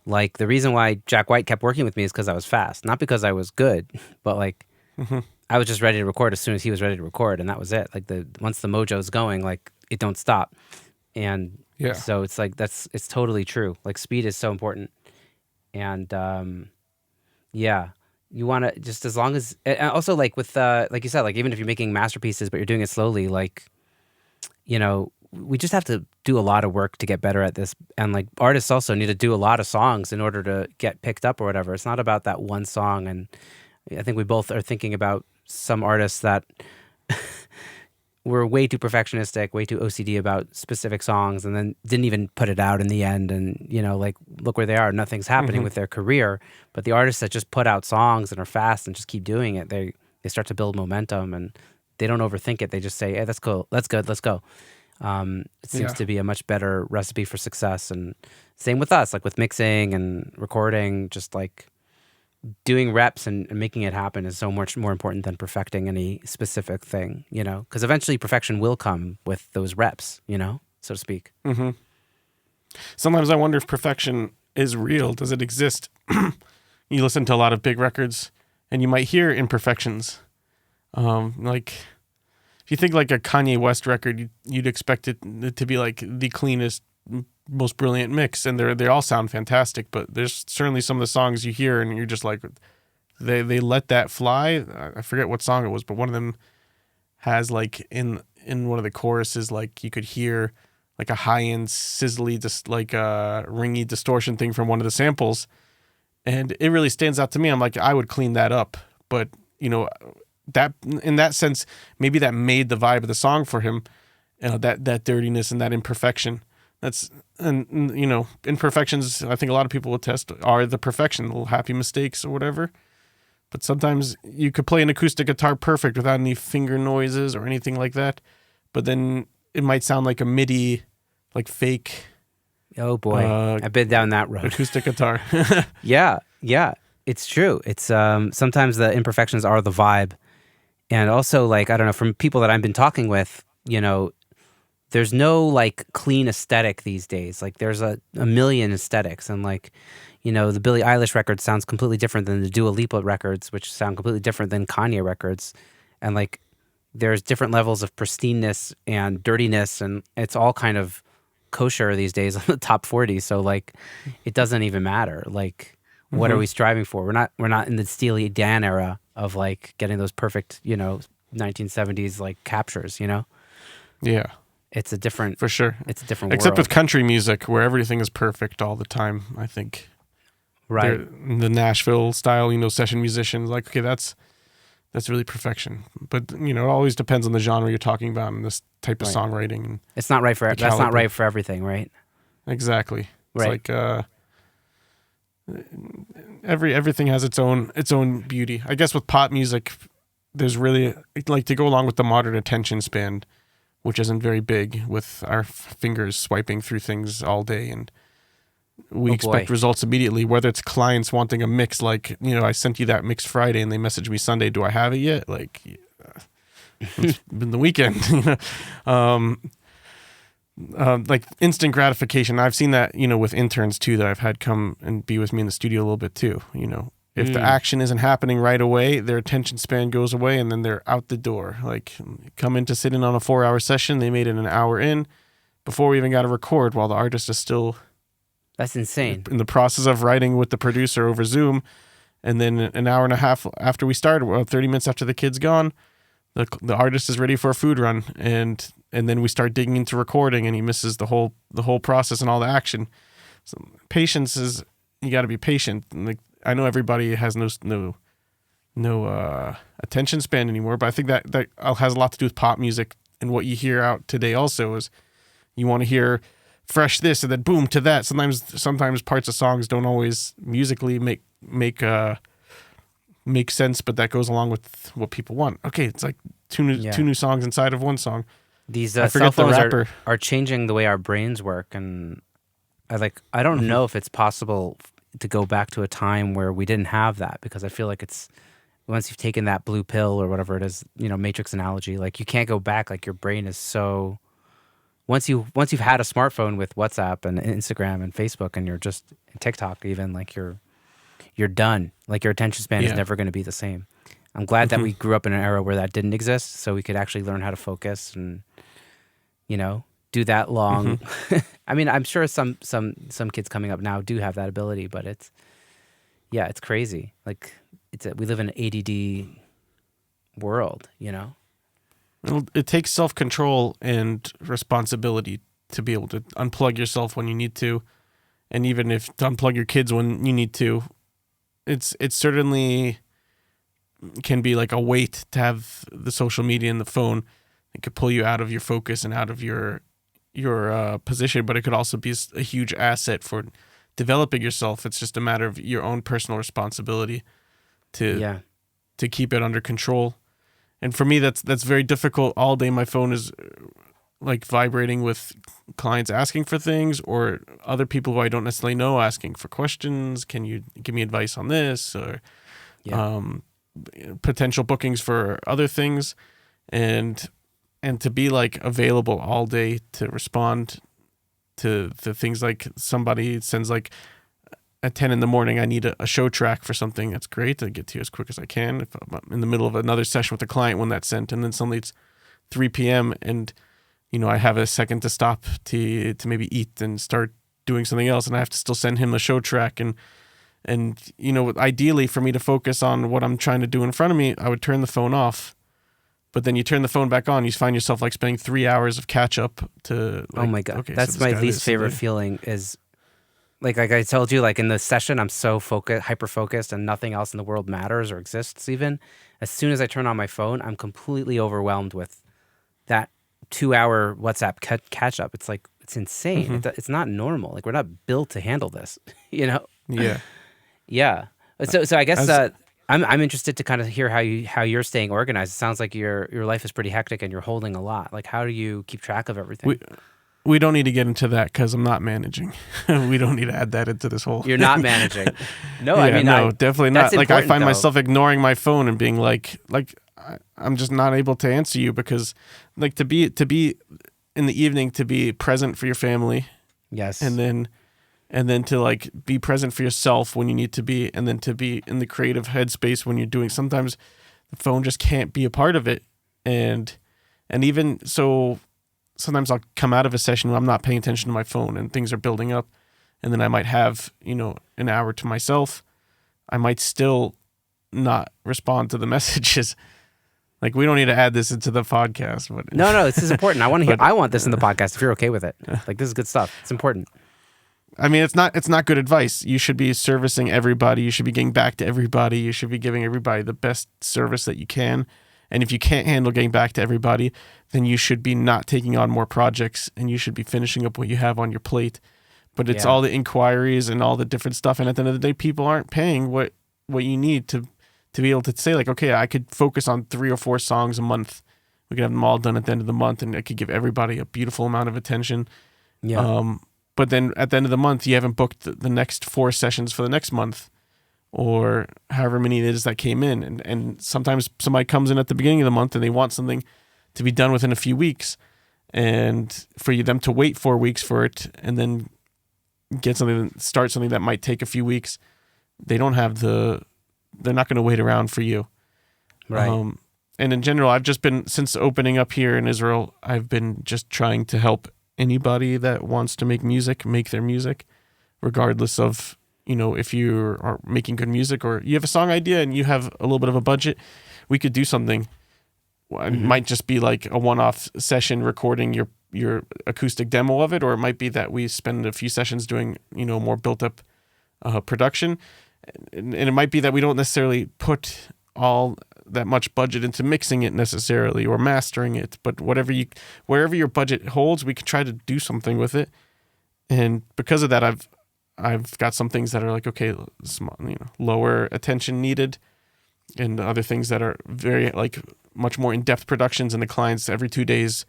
like the reason why Jack White kept working with me is because I was fast, not because I was good, but like I was just ready to record as soon as he was ready to record, and that was it. Like once the mojo's going, like it don't stop, and so it's like it's totally true. Like speed is so important, and you want to just as long as and also like with like you said, like even if you're making masterpieces but you're doing it slowly, like we just have to do a lot of work to get better at this. And like artists also need to do a lot of songs in order to get picked up or whatever. It's not about that one song. And I think we both are thinking about some artists that were way too perfectionistic, way too OCD about specific songs, and then didn't even put it out in the end. And, like, look where they are. Nothing's happening with their career. But the artists that just put out songs and are fast and just keep doing it, they start to build momentum, and they don't overthink it. They just say, hey, that's cool. That's good. Let's go. It seems to be a much better recipe for success. And same with us, like with mixing and recording, just like doing reps and making it happen is so much more important than perfecting any specific thing, because eventually perfection will come with those reps, so to speak. Mm-hmm. Sometimes I wonder if perfection is real. Does it exist? You listen to a lot of big records and you might hear imperfections. Like if you think like a Kanye West record, you'd expect it to be like the cleanest, most brilliant mix, and they all sound fantastic. But there's certainly some of the songs you hear and you're just like, they let that fly. I forget what song it was, but one of them has like in one of the choruses, like you could hear like a high-end sizzly, just like a ringy distortion thing from one of the samples, and it really stands out to me. I'm like, I would clean that up, but that in that sense, maybe that made the vibe of the song for him. That dirtiness and that imperfection. And imperfections, I think a lot of people will test, are the perfection, little happy mistakes or whatever. But sometimes you could play an acoustic guitar perfect without any finger noises or anything like that, but then it might sound like a MIDI, like fake. Oh boy, I've been down that road. Acoustic guitar. Yeah, it's true. It's sometimes the imperfections are the vibe, and also like, I don't know, from people that I've been talking with, there's no like clean aesthetic these days. Like there's a million aesthetics, and like, the Billie Eilish record sounds completely different than the Dua Lipa records, which sound completely different than Kanye records, and like there's different levels of pristineness and dirtiness, and it's all kind of kosher these days on the top 40. So like, it doesn't even matter. Like, what are we striving for? We're not in the Steely Dan era of like getting those perfect, 1970s like captures. Yeah. It's a different, for sure. It's a different Except world. with country music, where everything is perfect all the time. I think, right? The Nashville style, session musicians, like, okay, that's really perfection. But it always depends on the genre you're talking about and this type of songwriting. And it's not right for that's not right for everything, right? Exactly. Right. It's like everything has its own beauty. I guess with pop music, there's really, like, to go along with the modern attention span, which isn't very big, with our fingers swiping through things all day, and we expect results immediately, whether it's clients wanting a mix, like, I sent you that mix Friday and they messaged me Sunday, do I have it yet? Like, it's been the weekend. Like instant gratification. I've seen that, with interns too, that I've had come and be with me in the studio a little bit too. If the action isn't happening right away, their attention span goes away and then they're out the door. Like, come in to sit in on a 4-hour session, they made it an hour in before we even got to record, while the artist is still, that's insane, in the process of writing with the producer over Zoom. And then an hour and a half after we started, 30 minutes after the kid's gone, the artist is ready for a food run, and then we start digging into recording, and he misses the whole process and all the action. So patience is, you got to be patient. Like, I know everybody has no attention span anymore, but I think that has a lot to do with pop music, and what you hear out today also is you want to hear fresh this and then boom to that. Sometimes parts of songs don't always musically make sense, but that goes along with what people want. Okay, it's like two new songs inside of one song. These I cell forget the phones rapper. are changing the way our brains work, and I don't know if it's possible to go back to a time where we didn't have that, because I feel like it's, once you've taken that blue pill or whatever it is, Matrix analogy, like you can't go back. Like your brain is so, once you've had a smartphone with WhatsApp and Instagram and Facebook and you're just TikTok even, like you're done. Like your attention span is never going to be the same. I'm glad that we grew up in an era where that didn't exist, so we could actually learn how to focus and do that long. I mean, I'm sure some kids coming up now do have that ability, but it's crazy. Like we live in an ADD world, It takes self-control and responsibility to be able to unplug yourself when you need to, and even if to unplug your kids when you need to. It certainly can be like a weight to have the social media and the phone. It could pull you out of your focus and out of your position, but it could also be a huge asset for developing yourself. It's just a matter of your own personal responsibility to keep it under control. And for me, that's very difficult. All day my phone is like vibrating with clients asking for things, or other people who I don't necessarily know asking for questions. Can you give me advice on this? Or potential bookings for other things, and to be like available all day to respond to things. Like somebody sends like at 10 in the morning, I need a show track for something. That's great. I get to you as quick as I can. If I'm in the middle of another session with the client when that's sent, and then suddenly it's 3 p.m. and I have a second to stop to maybe eat and start doing something else, and I have to still send him the show track. And ideally for me to focus on what I'm trying to do in front of me, I would turn the phone off. But then you turn the phone back on, you find yourself like spending 3 hours of catch up to. Like, oh my God, okay, that's my least favorite feeling. Is like I told you, like in the session, I'm so hyper focused, and nothing else in the world matters or exists. Even as soon as I turn on my phone, I'm completely overwhelmed with that 2-hour WhatsApp catch up. It's like, it's insane. Mm-hmm. It's not normal. Like, we're not built to handle this, Yeah. Yeah. So I guess I'm interested to kind of hear how you're staying organized. It sounds like your life is pretty hectic and you're holding a lot. Like, how do you keep track of everything? We don't need to get into that because I'm not managing. We don't need to add that into this whole. You're not managing. No, yeah, I mean, no, definitely not. Like, I find though. myself ignoring my phone and being like I'm just not able to answer you, because like to be in the evening, to be present for your family. Yes. And then to like be present for yourself when you need to be, and then to be in the creative headspace when you're doing. Sometimes the phone just can't be a part of it, and even so, sometimes I'll come out of a session where I'm not paying attention to my phone and things are building up, and then I might have an hour to myself. I might still not respond to the messages. Like, we don't need to add this into the podcast. But No, this is important. I want to hear. I want this in the podcast. If you're okay with it, like, this is good stuff. It's important. I mean, it's not good advice. You should be servicing everybody. You should be getting back to everybody. You should be giving everybody the best service that you can. And if you can't handle getting back to everybody, then you should be not taking on more projects, and you should be finishing up what you have on your plate. But it's all the inquiries and all the different stuff. And at the end of the day, people aren't paying what you need to be able to say, like, okay, I could focus on 3 or 4 songs a month. We could have them all done at the end of the month, and I could give everybody a beautiful amount of attention. Yeah. But then at the end of the month, you haven't booked the next 4 sessions for the next month, or however many it is that came in. And sometimes somebody comes in at the beginning of the month and they want something to be done within a few weeks, and for them to wait 4 weeks for it and then start something that might take a few weeks, they're not going to wait around for you. Right. And in general, I've just been, since opening up here in Israel, I've been just trying to help anybody that wants to make their music, regardless of, if you are making good music or you have a song idea and you have a little bit of a budget, we could do something. It might just be like a one-off session recording your acoustic demo of it, or it might be that we spend a few sessions doing, more built-up production. And it might be that we don't necessarily put all that much budget into mixing it necessarily or mastering it, but wherever your budget holds, we can try to do something with it. And because of that, I've got some things that are like, okay, lower attention needed, and other things that are very like much more in-depth productions, and the clients every 2 days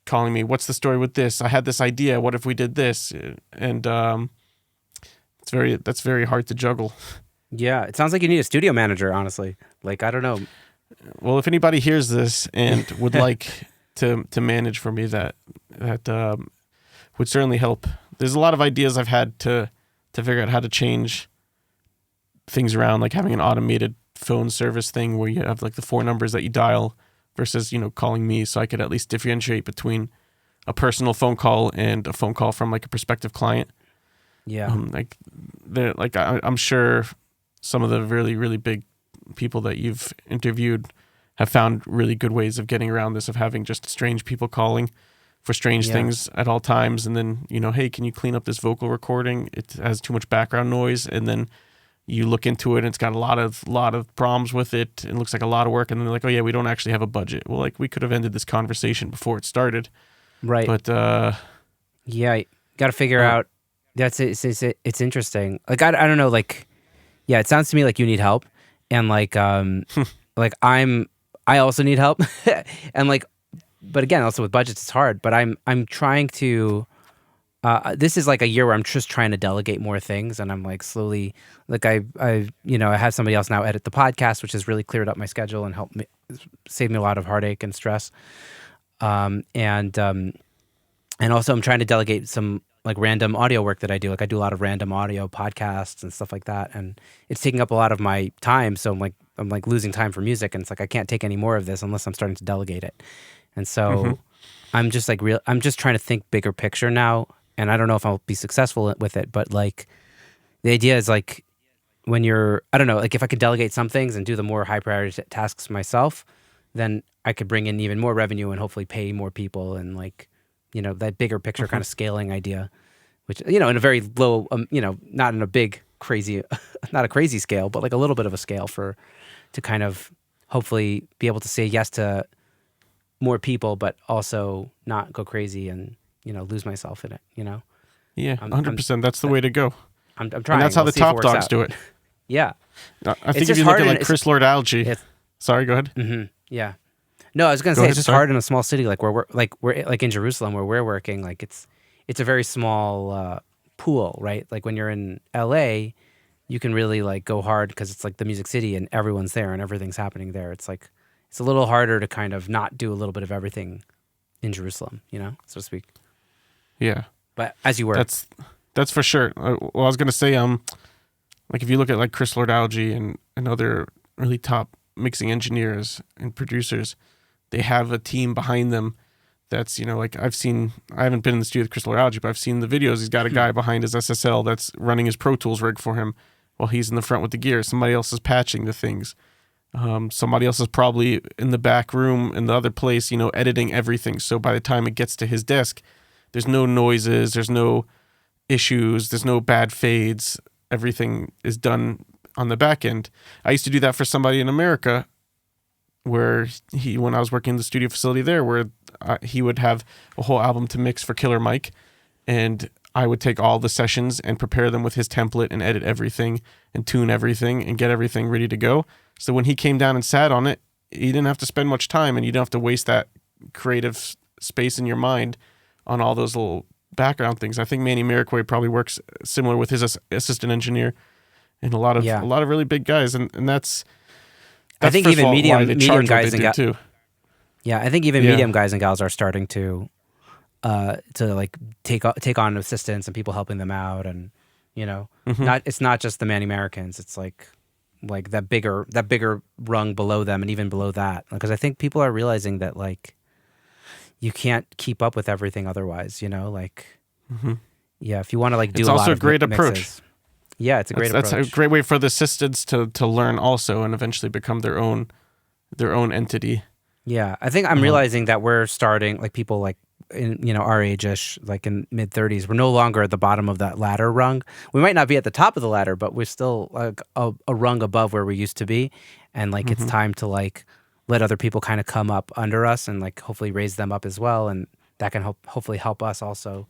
calling me, what's the story with this? I had this idea. What if we did this? And that's very hard to juggle. Yeah, it sounds like you need a studio manager, honestly. Like, I don't know. Well, if anybody hears this and would like to manage for me, that would certainly help. There's a lot of ideas I've had to figure out how to change things around, like having an automated phone service thing where you have like the 4 numbers that you dial versus, calling me, so I could at least differentiate between a personal phone call and a phone call from like a prospective client. Yeah. I'm sure some of the really, really big people that you've interviewed have found really good ways of getting around this, of having just strange people calling for strange things at all times. And then, hey, can you clean up this vocal recording? It has too much background noise. And then you look into it and it's got a lot of problems with it. It looks like a lot of work. And then they're like, oh yeah, we don't actually have a budget. Well, like, we could have ended this conversation before it started. Right. But, yeah, got to figure out. It's interesting. Like, I don't know, like, yeah, it sounds to me like you need help, and like like I also need help, and like, but again, also with budgets it's hard. But I'm trying to This is like a year where I'm just trying to delegate more things, and I'm like slowly, like I have somebody else now edit the podcast, which has really cleared up my schedule and helped me save me a lot of heartache and stress. And also I'm trying to delegate some like random audio work that I do. Like I do a lot of random audio podcasts and stuff like that, and it's taking up a lot of my time. So I'm like losing time for music, and it's like I can't take any more of this unless I'm starting to delegate it. And so I'm just like I'm just trying to think bigger picture now. And I don't know if I'll be successful with it, but like the idea is like when I don't know, like if I could delegate some things and do the more high priority tasks myself, then I could bring in even more revenue and hopefully pay more people and like, that bigger picture kind of scaling idea, which, in a very low, not in a big crazy, not a crazy scale, but like a little bit of a scale to kind of hopefully be able to say yes to more people, but also not go crazy and, lose myself in it, Yeah, 100%. That's the way to go. I'm trying. And that's how We'll the see if it top works dogs out. do it. Yeah. I think if you look at like Chris Lord Algae. Sorry, go ahead. Mm-hmm. Yeah. No, I was gonna say it's just hard in a small city like where we're like in Jerusalem where we're working. Like it's a very small pool, right? Like when you're in LA, you can really like go hard because it's like the music city and everyone's there and everything's happening there. It's like it's a little harder to kind of not do a little bit of everything in Jerusalem, so to speak. Yeah. But as you work, that's for sure. Well, I was gonna say, like if you look at like Chris Lord Algae and other really top mixing engineers and producers, they have a team behind them. That's like I haven't been in the studio with Chris Lord Algae, but I've seen the videos. He's got a guy behind his SSL that's running his Pro Tools rig for him while he's in the front with the gear. Somebody else is patching the things. Somebody else is probably in the back room in the other place, editing everything. So by the time it gets to his desk, there's no noises, there's no issues, there's no bad fades. Everything is done on the back end. I used to do that for somebody in America where when I was working in the studio facility there, where he would have a whole album to mix for Killer Mike, and I would take all the sessions and prepare them with his template and edit everything and tune everything and get everything ready to go. So when he came down and sat on it, he didn't have to spend much time and you don't have to waste that creative space in your mind on all those little background things. I think Manny Marickway probably works similar with his assistant engineer and a lot of really big guys, and that's I think even medium guys and too. Yeah, I think even medium guys and gals are starting to like take on assistants and people helping them out, and it's not just the Manny Americans. It's like that bigger rung below them and even below that, because I think people are realizing that like you can't keep up with everything otherwise. If you want to like do it's a also lot a of great mixes. approach. Yeah, it's a great approach. That's a great way for the assistants to learn also and eventually become their own entity. Yeah, I think I'm realizing that we're starting, like people like in our age-ish, like in mid-30s, we're no longer at the bottom of that ladder rung. We might not be at the top of the ladder, but we're still like a rung above where we used to be, and like it's time to like let other people kind of come up under us and like hopefully raise them up as well, and that can hopefully help us also.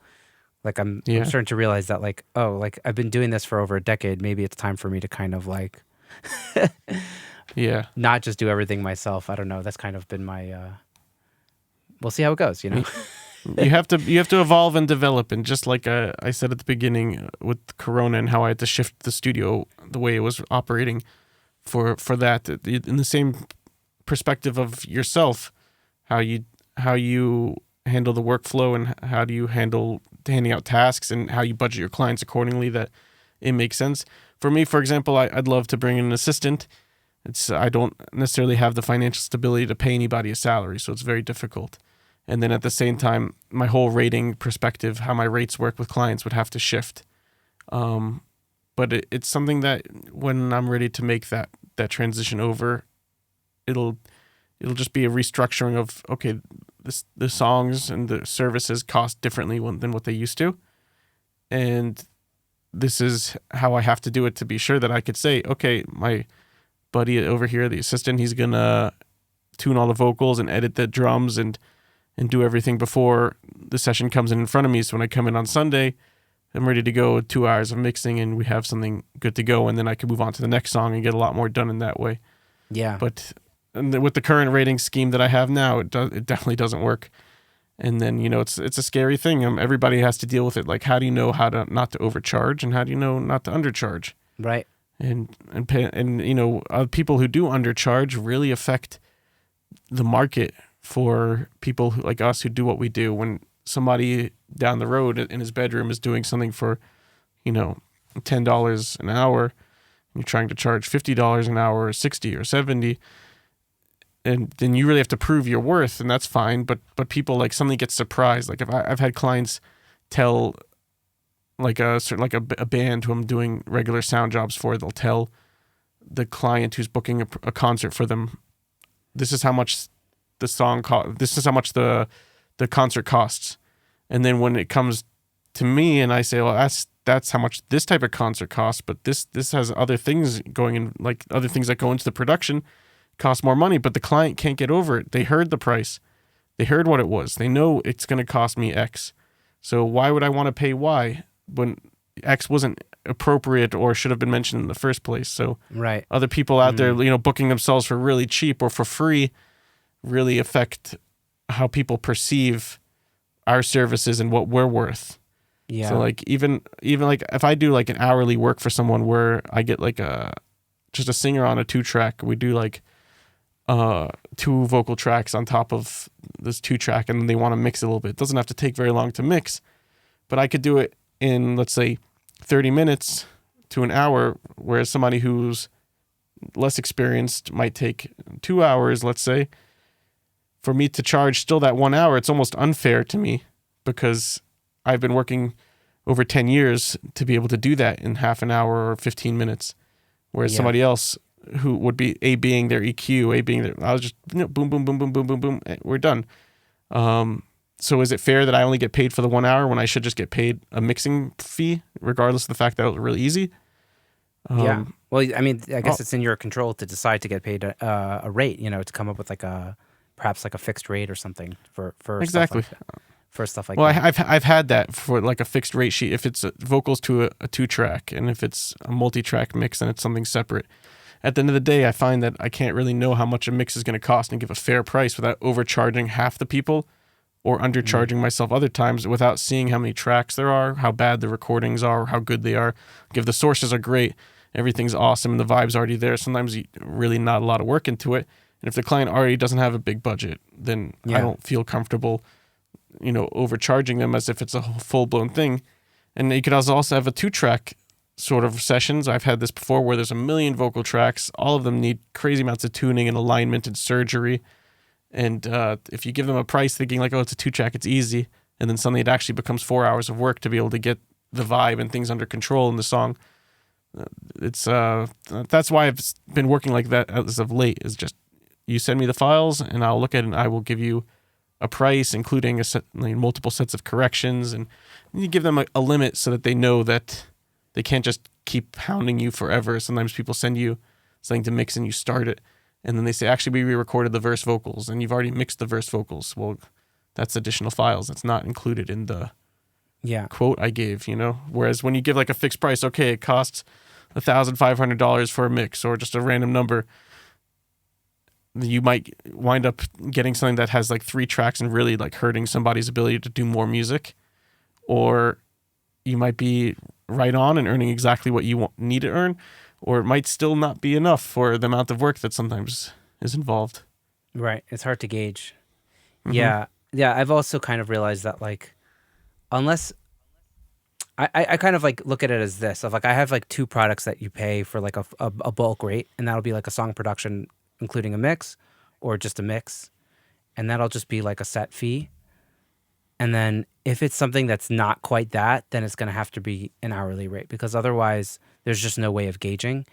Like I'm starting to realize that like, oh, like I've been doing this for over a decade. Maybe it's time for me to kind of like, not just do everything myself. I don't know. That's kind of been my. We'll see how it goes. You have to evolve and develop, and just like I said at the beginning with Corona and how I had to shift the studio the way it was operating, for that in the same perspective of yourself, how you handle the workflow and how do you handle handing out tasks and how you budget your clients accordingly, that it makes sense. For me, for example, I'd love to bring in an assistant. I don't necessarily have the financial stability to pay anybody a salary, so it's very difficult. And then at the same time, my whole rating perspective, how my rates work with clients would have to shift. But it's something that when I'm ready to make that transition over, it'll just be a restructuring of, okay, the songs and the services cost differently than what they used to. And this is how I have to do it to be sure that I could say, okay, my buddy over here, the assistant, he's going to tune all the vocals and edit the drums and do everything before the session comes in front of me. So when I come in on Sunday, I'm ready to go 2 hours of mixing and we have something good to go. And then I can move on to the next song and get a lot more done in that way. Yeah. But with the current rating scheme that I have now, it definitely doesn't work. And then, it's a scary thing. Everybody has to deal with it. Like, how do you know how to not to overcharge, and how do you know not to undercharge? Right. And people who do undercharge really affect the market for people like us who do what we do. When somebody down the road in his bedroom is doing something for, $10 an hour, and you're trying to charge $50 an hour, or 60 or 70, and then you really have to prove your worth, and that's fine. But people like suddenly get surprised. Like, if I've had clients tell, like a band who I'm doing regular sound jobs for, they'll tell the client who's booking a concert for them, this is how much the song this is how much the concert costs. And then when it comes to me and I say, well, that's how much this type of concert costs, but this has other things going in, like other things that go into the production cost more money, but the client can't get over it. They heard the price. They heard what it was. They know it's going to cost me X. So why would I want to pay Y when X wasn't appropriate or should have been mentioned in the first place? So Right. other people out there, booking themselves for really cheap or for free really affect how people perceive our services and what we're worth. Yeah. So like even like if I do like an hourly work for someone where I get like just a singer on a 2-track, we do like 2 vocal tracks on top of this 2-track, and then they want to mix it a little bit. It doesn't have to take very long to mix, but I could do it in, let's say, 30 minutes to an hour, whereas somebody who's less experienced might take 2 hours, let's say. For me to charge still that 1 hour, it's almost unfair to me, because I've been working over 10 years to be able to do that in half an hour or 15 minutes, whereas somebody else who would be A being their EQ, A being their, I was just boom, boom, boom, boom, boom, boom, boom, we're done. So is it fair that I only get paid for the 1 hour when I should just get paid a mixing fee, regardless of the fact that it was really easy? Yeah. Well, I mean, I guess it's in your control to decide to get paid a rate, to come up with perhaps like a fixed rate or something for exactly stuff like that. For stuff like well, that. I've had that for like a fixed rate sheet. If it's vocals to a 2-track, and if it's a multi-track mix, then it's something separate. At the end of the day, I find that I can't really know how much a mix is going to cost and give a fair price without overcharging half the people or undercharging myself other times, without seeing how many tracks there are, how bad the recordings are, how good they are. If the sources are great, everything's awesome, and the vibe's already there, sometimes really not a lot of work into it. And if the client already doesn't have a big budget, then I don't feel comfortable, overcharging them as if it's a full-blown thing. And you could also have a 2-track sort of sessions. I've had this before where there's a million vocal tracks. All of them need crazy amounts of tuning and alignment and surgery. And if you give them a price thinking like, oh, it's a 2-track, it's easy, and then suddenly it actually becomes 4 hours of work to be able to get the vibe and things under control in the song. That's why I've been working like that as of late, is just you send me the files and I'll look at it and I will give you a price, including multiple sets of corrections, and you give them a limit so that they know that they can't just keep hounding you forever. Sometimes people send you something to mix and you start it, and then they say, actually, we re-recorded the verse vocals, and you've already mixed the verse vocals. Well, that's additional files. That's not included in the quote I gave, Whereas when you give like a fixed price, okay, it costs $1,500 for a mix, or just a random number, you might wind up getting something that has like 3 tracks and really like hurting somebody's ability to do more music. Or you might be right on and earning exactly what you need to earn, or it might still not be enough for the amount of work that sometimes is involved. Right. It's hard to gauge. Mm-hmm. Yeah. I've also kind of realized that, like, unless I kind of like look at it as this, of like, I have like 2 products that you pay for like a bulk rate, and that'll be like a song production, including a mix, or just a mix. And that'll just be like a set fee. And then if it's something that's not quite that, then it's going to have to be an hourly rate, because otherwise there's just no way of gauging.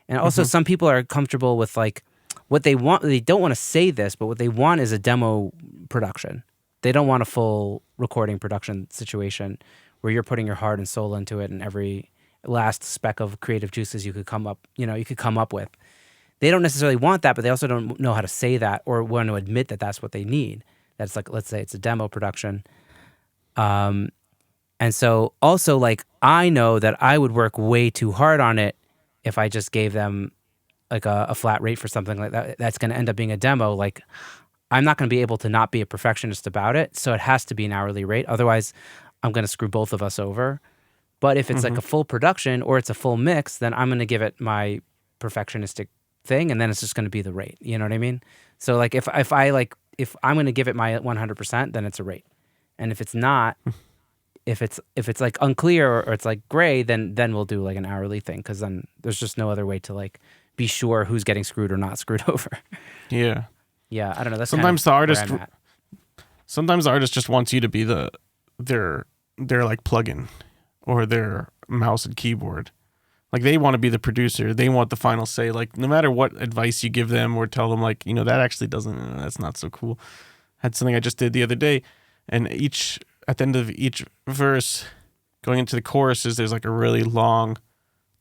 And also some people are comfortable with like what they want. They don't want to say this, but what they want is a demo production. They don't want a full recording production situation where you're putting your heart and soul into it and every last speck of creative juices you could come up with. They don't necessarily want that, but they also don't know how to say that or want to admit that that's what they need. That's like, let's say it's a demo production. And so also, like, I know that I would work way too hard on it if I just gave them like a flat rate for something like that. That's going to end up being a demo. Like, I'm not going to be able to not be a perfectionist about it. So it has to be an hourly rate. Otherwise, I'm going to screw both of us over. But if it's like a full production or it's a full mix, then I'm going to give it my perfectionistic thing, and then it's just going to be the rate. You know what I mean? So like if I'm going to give it my 100%, then it's a rate. And if it's not, if it's like unclear or it's like gray, then we'll do like an hourly thing, because then there's just no other way to like be sure who's getting screwed or not screwed over. Yeah. Yeah, I don't know. That's Sometimes kind of the artist, where I'm at. sometimes the artist just wants you to be their like plugin or their mouse and keyboard. Like they want to be the producer. They want the final say. Like no matter what advice you give them or tell them, like, that actually doesn't, that's not so cool. I had something I just did the other day, and at the end of each verse going into the choruses, there's like a really long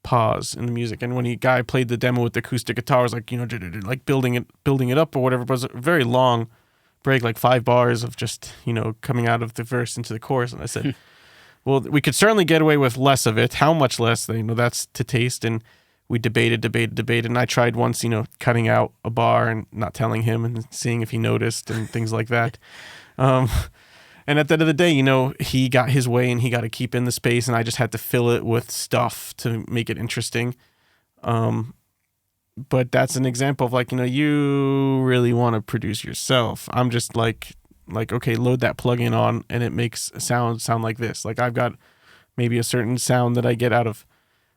pause in the music. And when the guy played the demo with the acoustic guitar, it was like, like building it up or whatever, but it was a very long break, like 5 bars of just, coming out of the verse into the chorus. And I said, well, we could certainly get away with less of it. How much less? That's to taste. And we debated. And I tried once, cutting out a bar and not telling him and seeing if he noticed and things like that. And at the end of the day, he got his way and he got to keep in the space, and I just had to fill it with stuff to make it interesting. But that's an example of like, you really want to produce yourself. I'm just like, okay, load that plugin on and it makes a sound like this. Like I've got maybe a certain sound that I get out of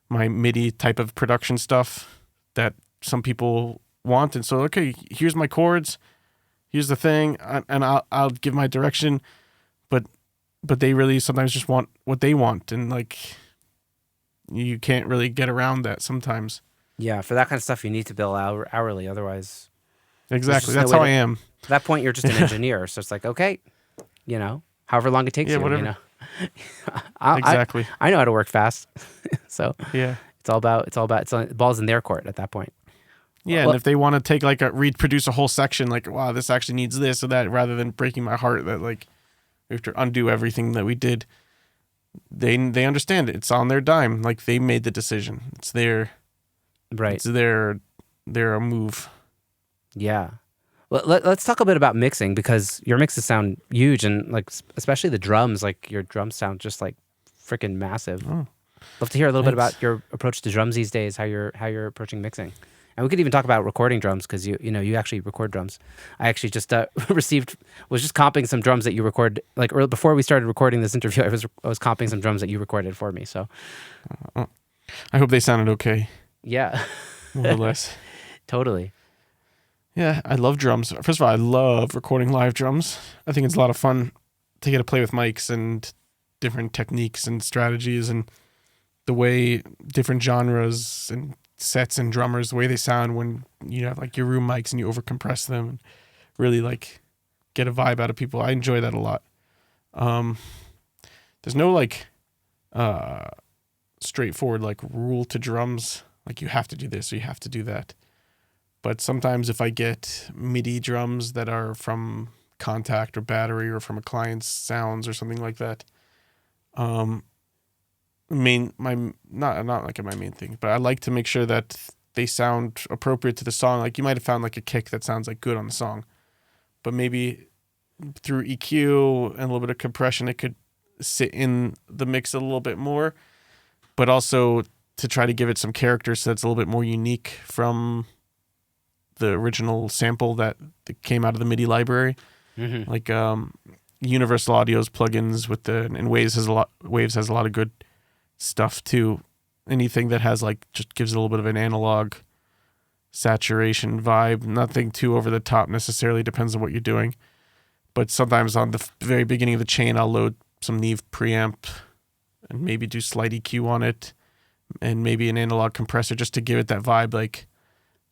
my MIDI type of production stuff that some people want. And so, okay, here's my chords, here's the thing, and I'll give my direction. But they really sometimes just want what they want, and like you can't really get around that sometimes. Yeah, for that kind of stuff, you need to bill hourly. Otherwise, exactly, that's how I am. At that point, you're just an engineer. So it's like, okay, however long it takes you. Whatever. Exactly. I know how to work fast. So yeah, it's all about balls in their court at that point. Yeah, well, and if they want to take like reproduce a whole section, like, wow, this actually needs this or that, rather than breaking my heart that like we have to undo everything that we did, they understand it. It's on their dime. Like they made the decision. It's their right. It's their move. Yeah. Well, let's talk a bit about mixing, because your mixes sound huge, and like especially the drums. Like your drums sound just like freaking massive. Oh, love to hear a little bit about your approach to drums these days. How you're approaching mixing. And we could even talk about recording drums, because you actually record drums. I actually just was just comping some drums that you record, like before we started recording this interview. I was comping some drums that you recorded for me. So I hope they sounded okay. Yeah, more or less. Totally. Yeah, I love drums. First of all, I love recording live drums. I think it's a lot of fun to get to play with mics and different techniques and strategies, and the way different genres and sets and drummers, the way they sound when you have like your room mics and you overcompress them and really like get a vibe out of people. I enjoy that a lot. There's no like straightforward like rule to drums, like you have to do this or you have to do that. But sometimes if I get MIDI drums that are from Contact or Battery or from a client's sounds or something like that, not like my main thing, but I like to make sure that they sound appropriate to the song. Like you might have found like a kick that sounds like good on the song, but maybe through EQ and a little bit of compression, it could sit in the mix a little bit more, but also to try to give it some character so it's a little bit more unique from the original sample that came out of the MIDI library. Mm-hmm. Like Universal Audio's plugins and Waves has a lot of good stuff too. Anything that has like just gives it a little bit of an analog saturation vibe, nothing too over the top necessarily, depends on what you're doing. But sometimes on the very beginning of the chain, I'll load some Neve preamp and maybe do slight EQ on it and maybe an analog compressor just to give it that vibe. Like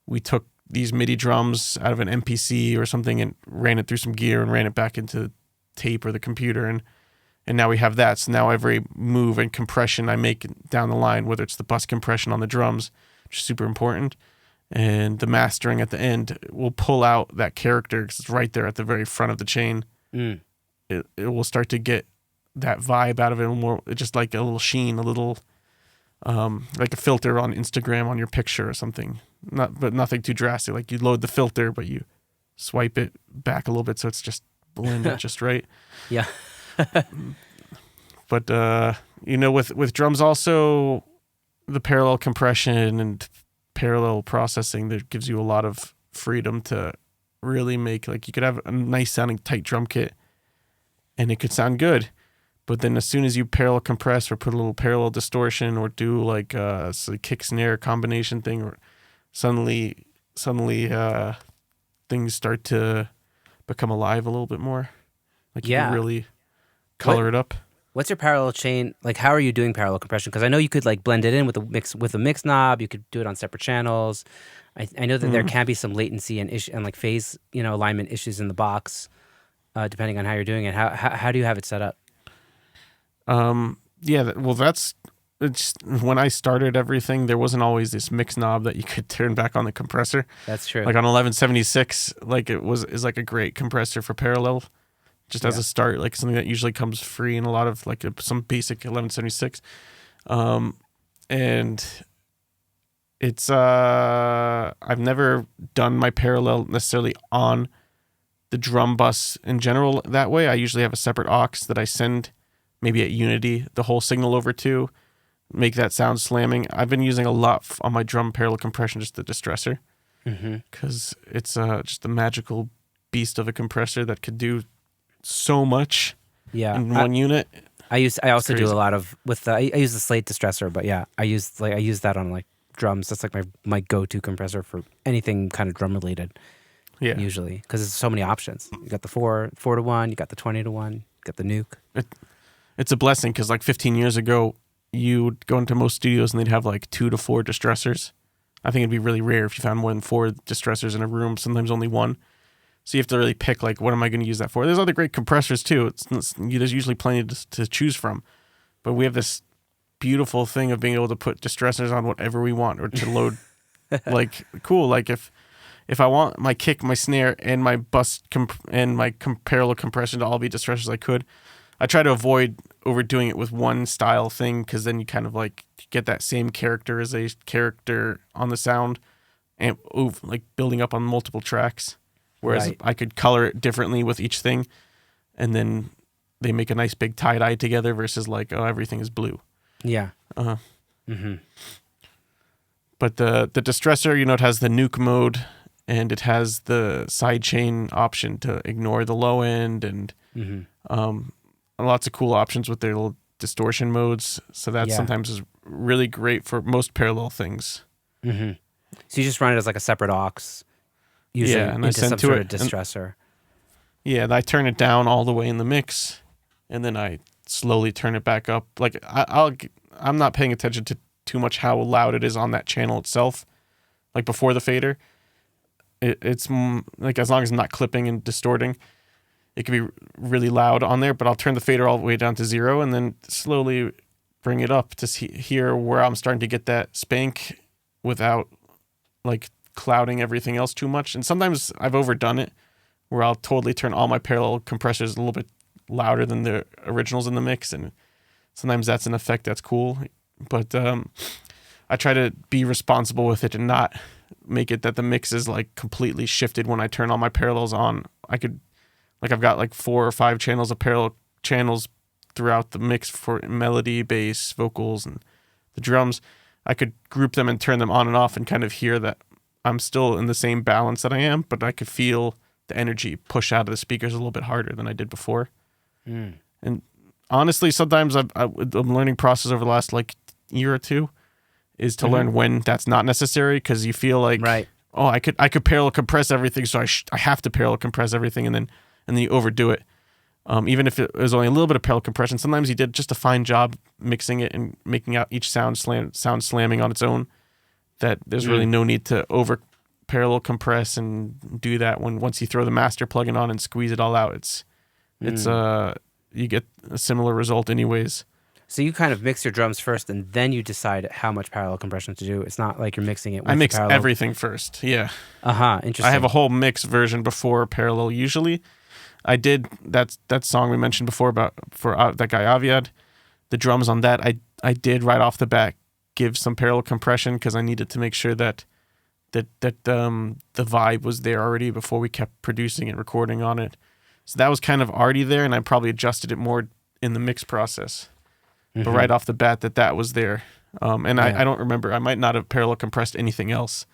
we took these MIDI drums out of an MPC or something and ran it through some gear and ran it back into tape or the computer, and now we have that. So now every move and compression I make down the line, whether it's the bus compression on the drums, which is super important, and the mastering at the end, will pull out that character because it's right there at the very front of the chain. Mm. It will start to get that vibe out of it more, just like a little sheen, a little like a filter on Instagram on your picture or something. But nothing too drastic. Like you load the filter, but you swipe it back a little bit so it's just blended just right. Yeah. But with drums also, the parallel compression and parallel processing that gives you a lot of freedom to really make, like, you could have a nice sounding tight drum kit and it could sound good, but then as soon as you parallel compress or put a little parallel distortion or do like a kick snare combination thing, or suddenly things start to become alive a little bit more. Like, you can really color it up. What's your parallel chain? Like, how are you doing parallel compression? Because I know you could like blend it in with a mix knob. You could do it on separate channels. I know that there can be some latency and like phase, alignment issues in the box, depending on how you're doing it. How do you have it set up? It's when I started everything, there wasn't always this mix knob that you could turn back on the compressor. That's true. Like on 1176, like is like a great compressor for parallel. Just as a start, like something that usually comes free in a lot of like some basic 1176. And it's, I've never done my parallel necessarily on the drum bus in general that way. I usually have a separate aux that I send maybe at Unity the whole signal over to, make that sound slamming. I've been using a lot on my drum parallel compression, just the distressor, because it's just a magical beast of a compressor that could do so much in one unit. I also do a lot of I use the Slate distressor, but I use that on like drums. That's like my go-to compressor for anything kind of drum related. Yeah, usually, because there's so many options. You got the 4-to-1, you got the 20-to-1, you got the nuke. It's a blessing, because like 15 years ago, you would go into most studios and they'd have like 2 to 4 distressors. I think it'd be really rare if you found more than 4 distressors in a room. Sometimes only 1. So you have to really pick, like, what am I going to use that for? There's other great compressors, too. There's usually plenty to choose from. But we have this beautiful thing of being able to put distressors on whatever we want, or to load, like, cool. Like, if I want my kick, my snare, and my bus and my parallel compression to all be distressors, I try to avoid overdoing it with one style thing, because then you kind of, like, get that same character on the sound, and like building up on multiple tracks. Whereas I could color it differently with each thing, and then they make a nice big tie-dye together versus like, oh, everything is blue. Yeah. But the distressor, it has the nuke mode, and it has the sidechain option to ignore the low end, and lots of cool options with their little distortion modes. So that sometimes is really great for most parallel things. So you just run it as like a separate aux. Usually and into some sort of distressor. And I turn it down all the way in the mix, and then I slowly turn it back up. Like I'm not paying attention to too much how loud it is on that channel itself. Like before the fader, it's like, as long as I'm not clipping and distorting, it can be really loud on there. But I'll turn the fader all the way down to 0, and then slowly bring it up to hear where I'm starting to get that spank without like clouding everything else too much. And sometimes I've overdone it, where I'll totally turn all my parallel compressors a little bit louder than the originals in the mix, and sometimes that's an effect that's cool. But I try to be responsible with it and not make it that the mix is like completely shifted when I turn all my parallels on. I've got like 4 or 5 channels of parallel channels throughout the mix for melody, bass, vocals, and the drums. I could group them and turn them on and off and kind of hear that I'm still in the same balance that I am, but I could feel the energy push out of the speakers a little bit harder than I did before. And honestly, sometimes the learning process over the last like year or two is to learn when that's not necessary, because you feel like, oh, I could parallel compress everything, so I have to parallel compress everything, and then you overdo it. Even if it was only a little bit of parallel compression, sometimes you did just a fine job mixing it and making out each sound slamming on its own, that there's really no need to over parallel compress and do that once you throw the master plugin on and squeeze it all out. It's you get a similar result anyways. So you kind of mix your drums first, and then you decide how much parallel compression to do. It's not like you're mixing it with I mix parallel. everything first. Yeah. Interesting. I have a whole mix version before parallel usually. I did that song we mentioned before for that guy Aviad. The drums on that, I did right off the bat give some parallel compression, because I needed to make sure that the vibe was there already before we kept producing and recording on it. So that was kind of already there, and I probably adjusted it more in the mix process. But right off the bat, that was there. And I don't remember. I might not have parallel compressed anything else.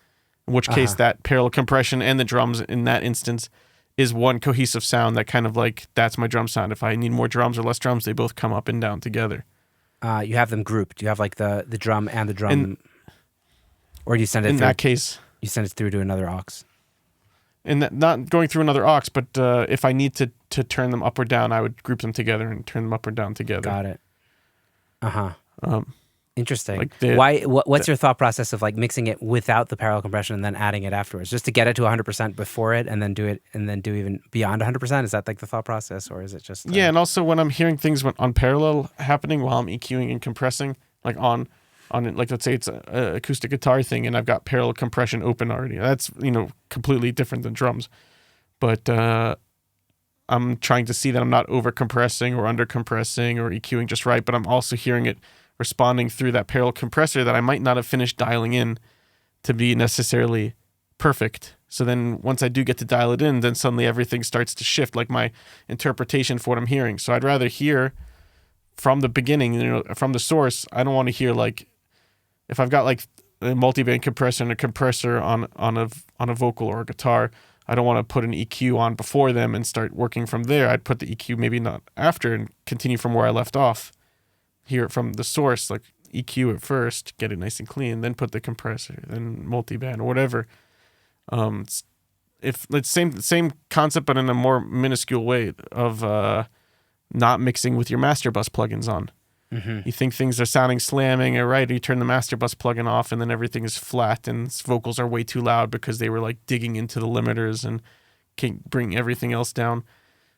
In which case, that parallel compression and the drums in that instance is one cohesive sound that kind of like, that's my drum sound. If I need more drums or less drums, they both come up and down together. You have them grouped. You have like the drum and the drum, or you send it in through, that case. You send it through to another aux. And not going through another aux, but if I need to turn them up or down, I would group them together and turn them up or down together. Got it. Interesting. Like what's your thought process of like mixing it without the parallel compression and then adding it afterwards, just to get it to 100% before it, and then do even beyond 100%? Is that like the thought process, or is it just? Yeah, and also when I'm hearing things on parallel happening while I'm EQing and compressing, like on like, let's say it's a acoustic guitar thing, and I've got parallel compression open already. That's completely different than drums, but I'm trying to see that I'm not over compressing or under compressing or EQing just right, but I'm also hearing it responding through that parallel compressor that I might not have finished dialing in to be necessarily perfect. So then once I do get to dial it in, then suddenly everything starts to shift, like my interpretation for what I'm hearing. So I'd rather hear from the beginning, from the source. I don't want to hear like, if I've got like a multiband compressor and a compressor on a vocal or a guitar, I don't want to put an EQ on before them and start working from there. I'd put the EQ maybe not after and continue from where I left off. Hear it from the source, like EQ it first, get it nice and clean, then put the compressor, then multiband or whatever. If it's same concept, but in a more minuscule way of not mixing with your master bus plugins on. You think things are sounding slamming or right, you turn the master bus plugin off, and then everything is flat and vocals are way too loud because they were like digging into the limiters and can't bring everything else down.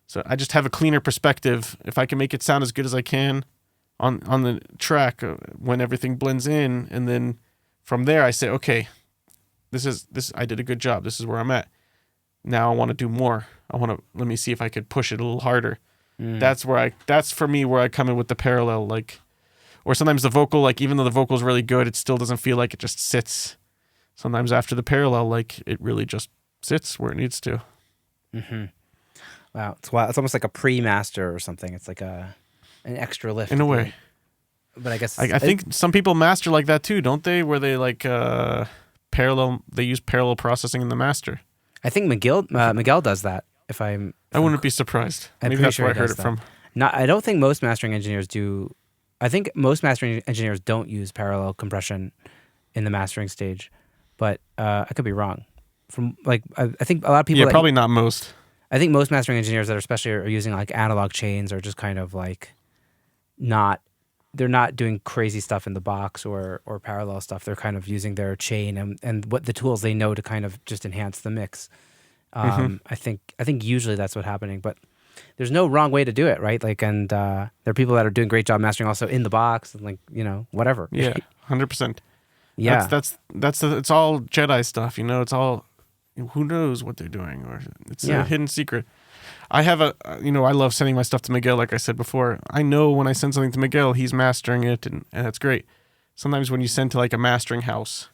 So I just have a cleaner perspective. If I can make it sound as good as I can on the track when everything blends in, and then from there I say, okay, this I did a good job. This is where I'm at. Now I want to do more. Let me see if I could push it a little harder. That's for me where I come in with the parallel, like, or sometimes the vocal, like, even though the vocal is really good, it still doesn't feel like it just sits. Sometimes after the parallel, like, it really just sits where it needs to. Wow, it's almost like a pre-master or something. It's like an extra lift in a way. But I guess I think some people master like that too, don't they? Where they like they use parallel processing in the master. I think Miguel does that. I wouldn't be surprised. Maybe that's where I heard it from. I don't think most mastering engineers do. I think most mastering engineers don't use parallel compression in the mastering stage, but I could be wrong. From like, I think a lot of people. Yeah, probably not most. I think most mastering engineers that are using like analog chains are just kind of like they're not doing crazy stuff in the box or parallel stuff. They're kind of using their chain and what the tools they know to kind of just enhance the mix. I think usually that's what's happening, but there's no wrong way to do it, right? Like, and there are people that are doing great job mastering also in the box, and like, whatever. Yeah, 100%. Yeah, it's all Jedi stuff, It's all, who knows what they're doing, or it's a hidden secret. I have I love sending my stuff to Miguel, like I said before. I know when I send something to Miguel, he's mastering it, and that's great. Sometimes when you send to like a mastering house,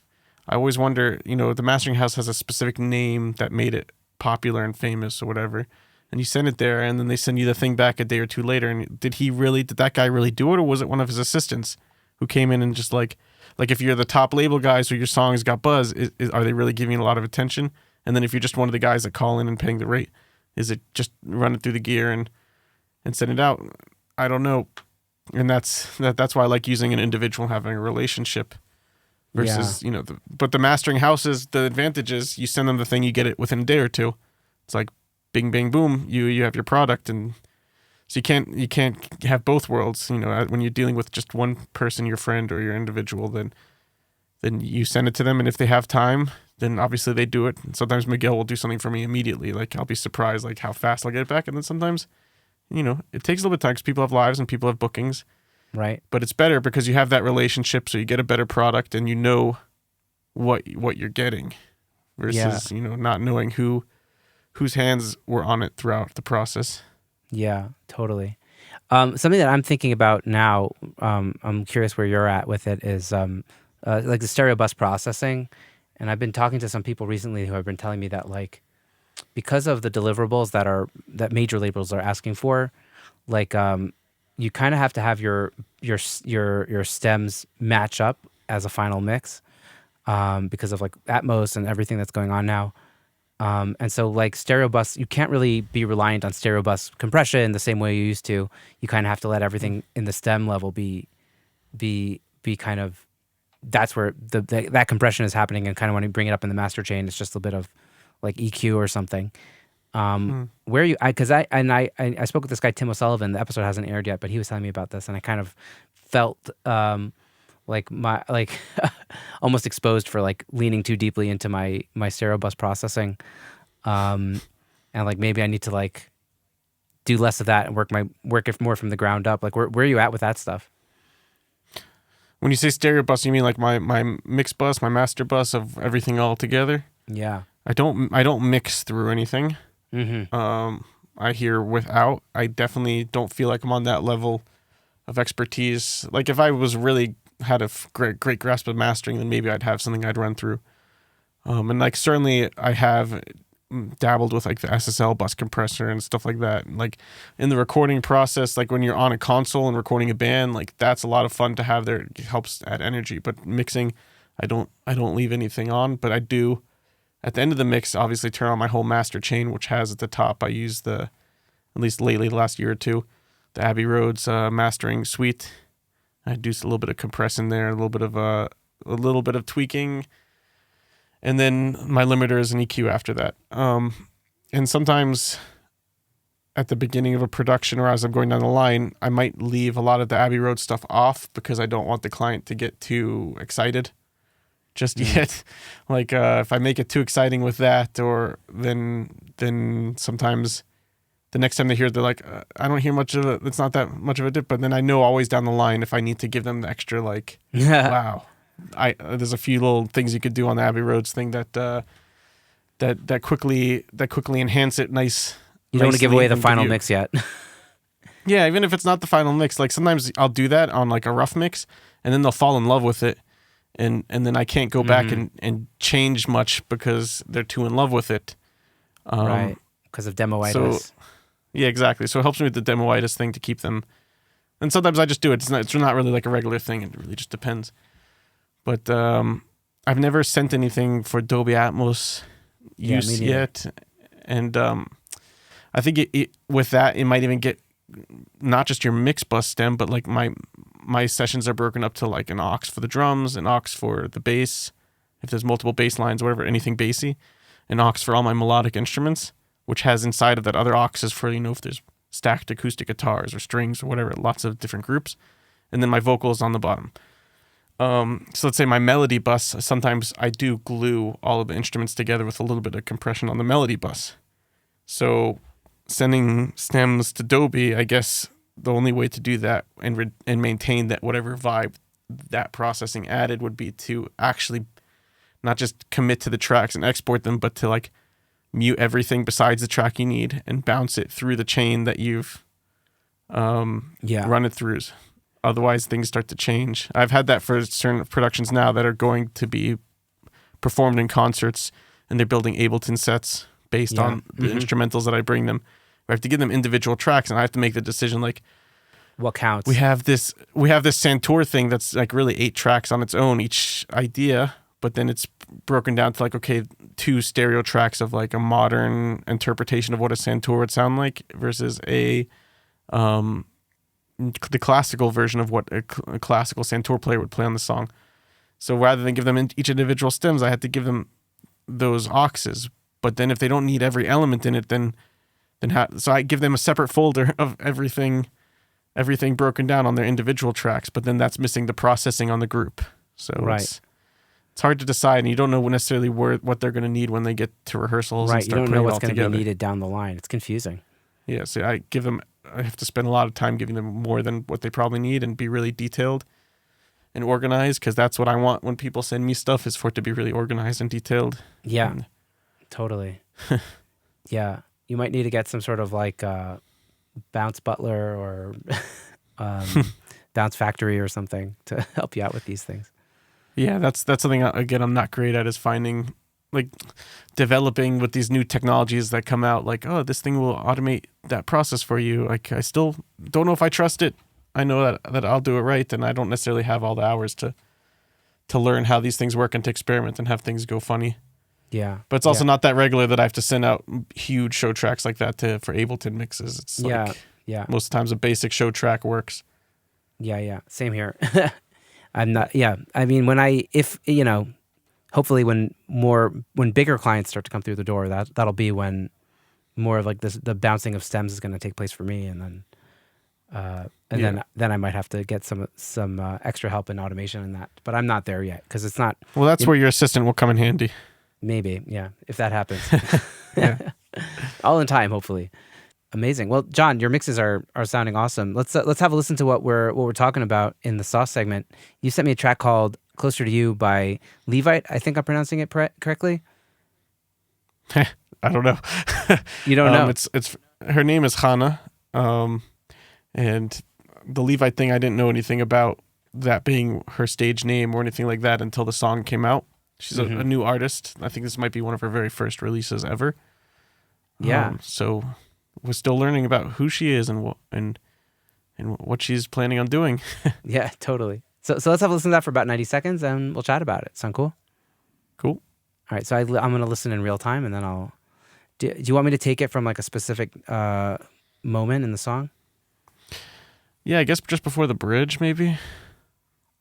I always wonder, the mastering house has a specific name that made it popular and famous or whatever, and you send it there, and then they send you the thing back a day or two later, and did that guy really do it, or was it one of his assistants who came in and just like if you're the top label guys or your songs got buzz, are they really giving it a lot of attention? And then if you're just one of the guys that call in and paying the rate, is it just run it through the gear and send it out? I don't know. And that's why I like using an individual, having a relationship versus, but the mastering houses, the advantage is you send them the thing, you get it within a day or two. It's like bing, bang, boom, you have your product. And so you can't have both worlds, when you're dealing with just one person, your friend or your individual, then you send it to them. And if they have time, then obviously they do it. And sometimes Miguel will do something for me immediately. Like, I'll be surprised like how fast I'll get it back. And then sometimes, it takes a little bit of time because people have lives and people have bookings. Right. But it's better because you have that relationship, so you get a better product and you know what you're getting versus, not knowing whose hands were on it throughout the process. Yeah, totally. Something that I'm thinking about now, I'm curious where you're at with it, is like the stereo bus processing And I've been talking to some people recently who have been telling me that like because of the deliverables that major labels are asking for, like you kind of have to have your stems match up as a final mix because of like Atmos and everything that's going on now. And so like stereo bus, you can't really be reliant on stereo bus compression the same way you used to. You kind of have to let everything in the stem level be kind of, that's where that compression is happening. And kind of when you bring it up in the master chain, it's just a bit of like EQ or something. Where you, because I spoke with this guy Tim O'Sullivan. The episode hasn't aired yet, but he was telling me about this, and I kind of felt like almost exposed for like leaning too deeply into my stereo bus processing, and like maybe I need to like do less of that and work it more from the ground up. Like where are you at with that stuff? When you say stereo bus, you mean like my mix bus, my master bus of everything all together? Yeah. I don't mix through anything. Mm-hmm. I hear without. I definitely don't feel like I'm on that level of expertise. Like if I was really had a great grasp of mastering, then maybe I'd have something I'd run through. And like certainly I have dabbled with like the SSL bus compressor and stuff like that. And like in the recording process, like when you're on a console and recording a band, like that's a lot of fun to have there. It helps add energy. But mixing, I don't leave anything on, but I do at the end of the mix obviously turn on my whole master chain, which has at the top, I use at least lately the last year or two, the Abbey Roads mastering suite. I do a little bit of compress in there, a little bit of tweaking, and then my limiter is an EQ after that. And sometimes at the beginning of a production or as I'm going down the line, I might leave a lot of the Abbey Road stuff off because I don't want the client to get too excited just yet. Like if I make it too exciting with that, or then sometimes the next time they hear it, they're like, I don't hear much of it. It's not that much of a dip. But then I know always down the line if I need to give them the extra, like, wow. There's a few little things you could do on the Abbey Roads thing that quickly enhance it. Nice. You don't want to give away the final mix yet. Yeah, even if it's not the final mix, like sometimes I'll do that on like a rough mix, and then they'll fall in love with it, and then I can't go back and change much because they're too in love with it. Right, because of demoitis. So, yeah, exactly. So it helps me with the demoitis thing to keep them. And sometimes I just do it. It's not really like a regular thing. It really just depends. But I've never sent anything for Dolby Atmos use yet. And I think with that, it might even get not just your mix bus stem, but like my sessions are broken up to like an aux for the drums, an aux for the bass, if there's multiple bass lines, whatever, anything bassy, an aux for all my melodic instruments, which has inside of that other auxes for, if there's stacked acoustic guitars or strings or whatever, lots of different groups. And then my vocals on the bottom. So let's say my melody bus, sometimes I do glue all of the instruments together with a little bit of compression on the melody bus. So sending stems to Dolby, I guess the only way to do that and maintain that whatever vibe that processing added would be to actually not just commit to the tracks and export them, but to like mute everything besides the track you need and bounce it through the chain that you've run it through. Otherwise, things start to change. I've had that for certain productions now that are going to be performed in concerts, and they're building Ableton sets based on the instrumentals that I bring them. I have to give them individual tracks, and I have to make the decision like, what counts? We have this Santoor thing that's like really 8 tracks on its own, each idea, but then it's broken down to like, okay, 2 stereo tracks of like a modern interpretation of what a Santoor would sound like versus the classical version of what a classical Santoor player would play on the song. So rather than give them each individual stems, I had to give them those auxes. But then if they don't need every element in it, so I give them a separate folder of everything broken down on their individual tracks, but then that's missing the processing on the group. So it's hard to decide, and you don't know necessarily what they're going to need when they get to rehearsals. Right, and start you don't know what's going to be needed down the line. It's confusing. Yeah, so I have to spend a lot of time giving them more than what they probably need and be really detailed and organized, because that's what I want when people send me stuff, is for it to be really organized and detailed. Yeah, totally. Yeah, you might need to get some sort of like Bounce Butler or Bounce Factory or something to help you out with these things. Yeah, that's something again I'm not great at, is finding, like, developing with these new technologies that come out, like, oh, this thing will automate that process for you. Like, I still don't know if I trust it. I know that I'll do it right, and I don't necessarily have all the hours to learn how these things work and to experiment and have things go funny. Yeah. But it's also not that regular that I have to send out huge show tracks like that for Ableton mixes. It's like most times a basic show track works. Yeah. Same here. I'm not. Yeah. I mean, hopefully when bigger clients start to come through the door, that'll be when more of like the bouncing of stems is going to take place for me, and then then I might have to get some extra help in automation and that. But I'm not there yet because it's not. Well, that's where your assistant will come in handy. Maybe, yeah, if that happens. Yeah. All in time, hopefully. Amazing. Well, John, your mixes are sounding awesome. Let's have a listen to what we're talking about in the sauce segment. You sent me a track called "Closer to You" by Levite. I think I'm pronouncing it correctly. I don't know. You don't know? It's her name is Hannah, and the Levite thing, I didn't know anything about that being her stage name or anything like that until the song came out. She's a new artist. I think this might be one of her very first releases ever. Yeah. So we're still learning about who she is and what she's planning on doing. Yeah, totally. So let's have a listen to that for about 90 seconds and we'll chat about it. Sound cool? Cool. All right. So I'm going to listen in real time and then do you want me to take it from like a specific moment in the song? Yeah, I guess just before the bridge, maybe.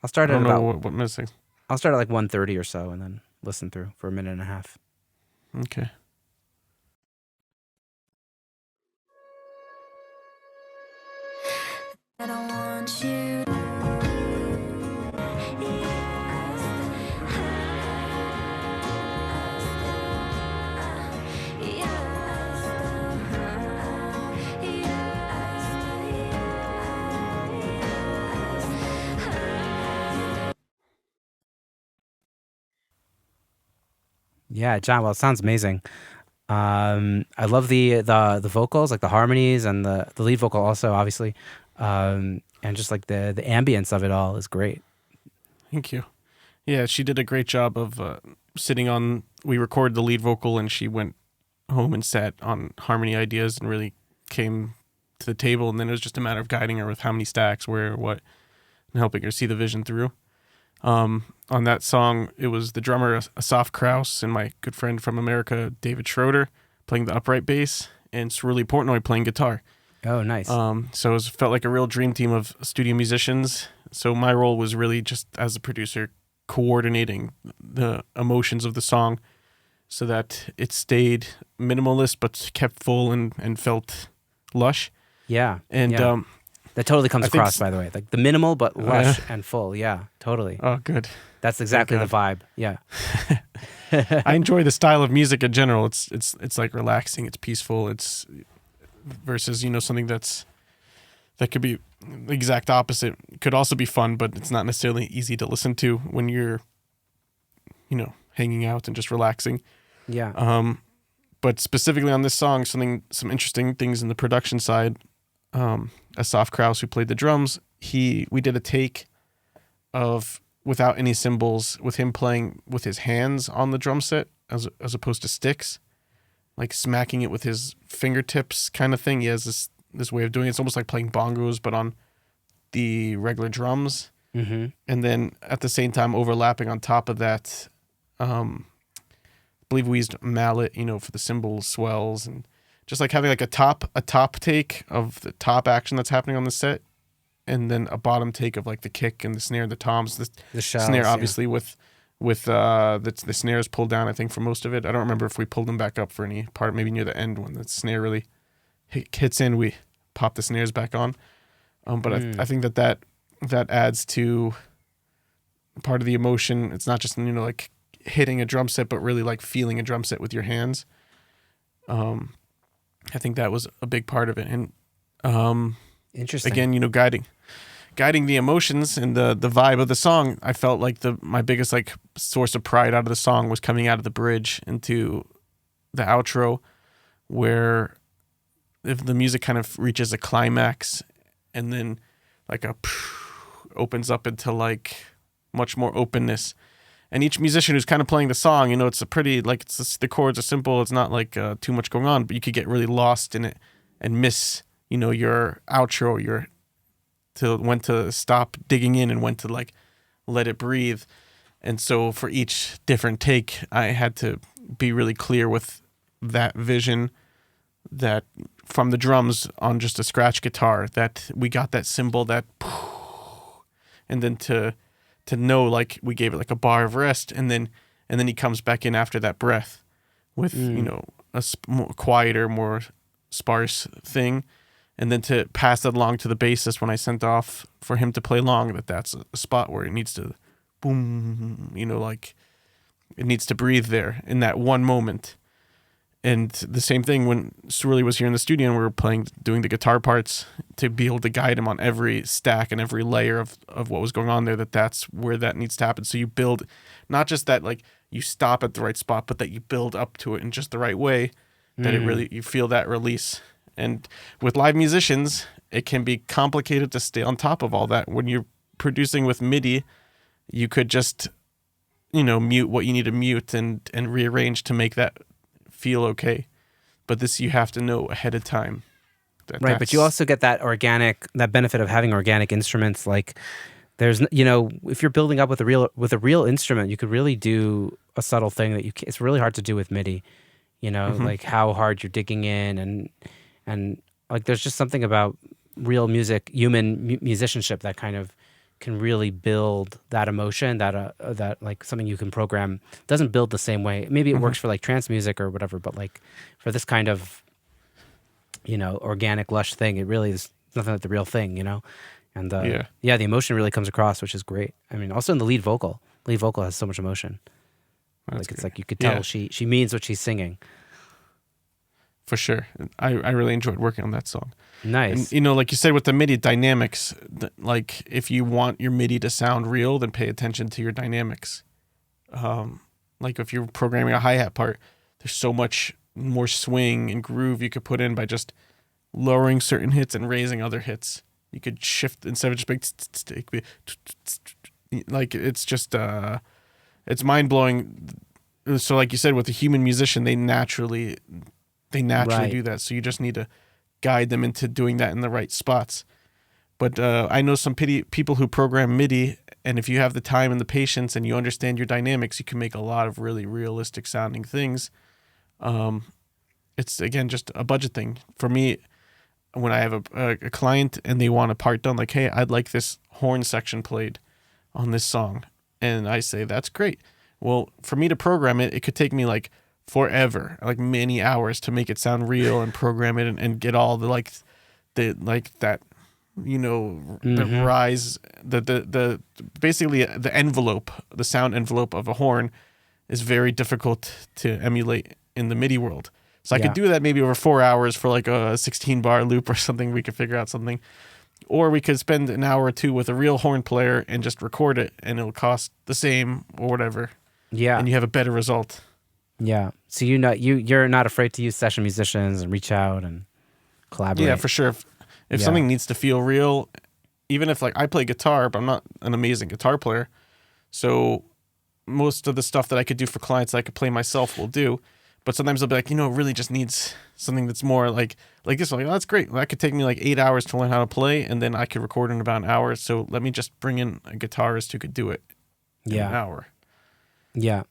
I'll start I don't at know about what missing. I'll start at like 1:30 or so and then listen through for a minute and a half. Okay. I don't want you. Yeah, John. Well, it sounds amazing. I love the vocals, like the harmonies and the lead vocal also, obviously, and just like the ambience of it all is great. Thank you. Yeah, she did a great job of sitting on. We recorded the lead vocal, and she went home and sat on harmony ideas and really came to the table. And then it was just a matter of guiding her with how many stacks, where, what, and helping her see the vision through. On that song, it was the drummer Asaf Kraus and my good friend from America, David Schroeder, playing the upright bass, and Cerulean Portnoy playing guitar. Oh, nice. So it felt like a real dream team of studio musicians. So my role was really just as a producer, coordinating the emotions of the song so that it stayed minimalist but kept full and felt lush. Yeah. And yeah. That totally comes I think across, by the way. Like the minimal but lush and full. Yeah, totally. Oh, good. That's exactly the vibe. Yeah. I enjoy the style of music in general. It's like relaxing. It's peaceful. It's versus something that could be the exact opposite. It could also be fun, but it's not necessarily easy to listen to when you're hanging out and just relaxing. Yeah. But specifically on this song, some interesting things in the production side. Asaf Kraus, who played the drums, we did a take of without any cymbals, with him playing with his hands on the drum set as opposed to sticks, like smacking it with his fingertips kind of thing. He has this way of doing it. It's almost like playing bongos, but on the regular drums. Mm-hmm. And then at the same time, overlapping on top of that, I believe we used mallet, for the cymbal swells, and just like having like a top take of the top action that's happening on the set, and then a bottom take of like the kick and the snare, the toms, the shells, snare obviously with the snares pulled down, I think, for most of it. I don't remember if we pulled them back up for any part, maybe near the end when the snare really hits in, we pop the snares back on. But I think that adds to part of the emotion. It's not just like hitting a drum set, but really like feeling a drum set with your hands. I think that was a big part of it. And interesting. Again, guiding the emotions and the vibe of the song. I felt like my biggest like source of pride out of the song was coming out of the bridge into the outro, where if the music kind of reaches a climax and then like opens up into like much more openness. And each musician who's kind of playing the song, it's a pretty, like, the chords are simple. It's not like too much going on, but you could get really lost in it and miss, your outro, when to stop digging in and when to, like, let it breathe. And so for each different take, I had to be really clear with that vision, that from the drums on just a scratch guitar, that we got that cymbal, that, and then to know, like, we gave it like a bar of rest, and then he comes back in after that breath with a more quieter, more sparse thing, and then to pass that along to the bassist when I sent off for him to play along, that's a spot where it needs to boom, like it needs to breathe there in that one moment. And the same thing when Surly was here in the studio and we were doing the guitar parts, to be able to guide him on every stack and every layer of what was going on there, that's where that needs to happen. So you build, not just that, like, you stop at the right spot, but that you build up to it in just the right way, that it really, you feel that release. And with live musicians, it can be complicated to stay on top of all that. When you're producing with MIDI, you could just, mute what you need to mute and rearrange to make that feel okay. But this, you have to know ahead of time. Right, but you also get that benefit of having organic instruments. Like, there's, if you're building up with a real instrument, you could really do a subtle thing that it's really hard to do with MIDI. Like how hard you're digging in, and like there's just something about real music, human musicianship, that kind of can really build that emotion, that like something you can program doesn't build the same way. Maybe it works for like trance music or whatever, but like for this kind of, organic, lush thing, it really is nothing like the real thing, And the emotion really comes across, which is great. I mean, also in the lead vocal has so much emotion. That's like great. It's like you could tell she means what she's singing. For sure. I really enjoyed working on that song. Nice. And, like you said, with the MIDI dynamics, like if you want your MIDI to sound real, then pay attention to your dynamics. Like if you're programming a hi-hat part, there's so much more swing and groove you could put in by just lowering certain hits and raising other hits. You could shift instead of just like it's just it's mind-blowing. So like you said, with a human musician, they naturally Right. do that. So you just need to guide them into doing that in the right spots. But I know some people who program MIDI, and if you have the time and the patience and you understand your dynamics, you can make a lot of really realistic sounding things. It's, again, just a budget thing. For me, when I have a client and they want a part done, like, hey, I'd like this horn section played on this song. And I say, that's great. Well, for me to program it, it could take me like forever, like many hours to make it sound real and program it and get all the that, the rise, the basically the envelope, the sound envelope of a horn is very difficult to emulate in the MIDI world. So I could do that maybe over 4 hours for like a 16-bar loop or something. We could figure out something. Or we could spend an hour or two with a real horn player and just record it, and it'll cost the same or whatever. Yeah. And you have a better result. Yeah. So you're not afraid to use session musicians and reach out and collaborate. Yeah, for sure. If something needs to feel real, even if like I play guitar, but I'm not an amazing guitar player, so most of the stuff that I could do for clients I could play myself will do. But sometimes I'll be like, it really just needs something that's more like this. I'm like, oh, that's great. Well, that could take me like 8 hours to learn how to play, and then I could record in about an hour. So let me just bring in a guitarist who could do it in an hour. Yeah,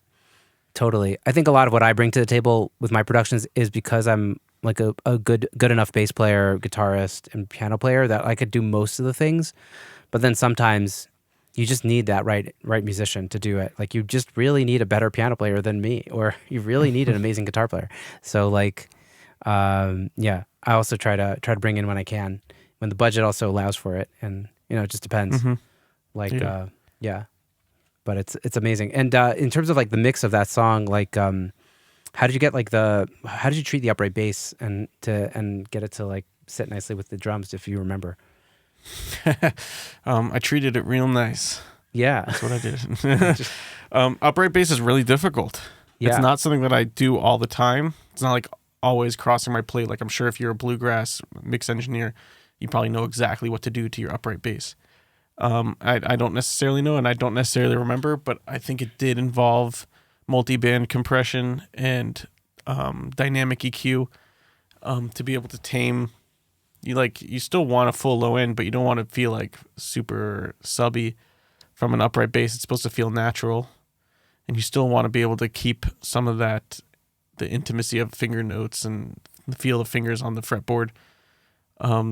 totally. I think a lot of what I bring to the table with my productions is because I'm like a good enough bass player, guitarist, and piano player that I could do most of the things. But then sometimes you just need that right musician to do it. Like you just really need a better piano player than me, or you really need an amazing guitar player. So like, I also try to bring in when I can, when the budget also allows for it, and it just depends. But it's amazing. And in terms of like the mix of that song, like how did you get how did you treat the upright bass and get it to like sit nicely with the drums, if you remember? I treated it real nice. Yeah. That's what I did. Upright bass is really difficult. Yeah. It's not something that I do all the time. It's not like always crossing my plate. Like I'm sure if you're a bluegrass mix engineer, you probably know exactly what to do to your upright bass. I don't necessarily know, and I don't necessarily remember, but I think it did involve multi-band compression and dynamic EQ to be able to tame. You still want a full low end, but you don't want to feel like super subby from an upright bass. It's supposed to feel natural, and you still want to be able to keep some of that, the intimacy of finger notes and the feel of fingers on the fretboard.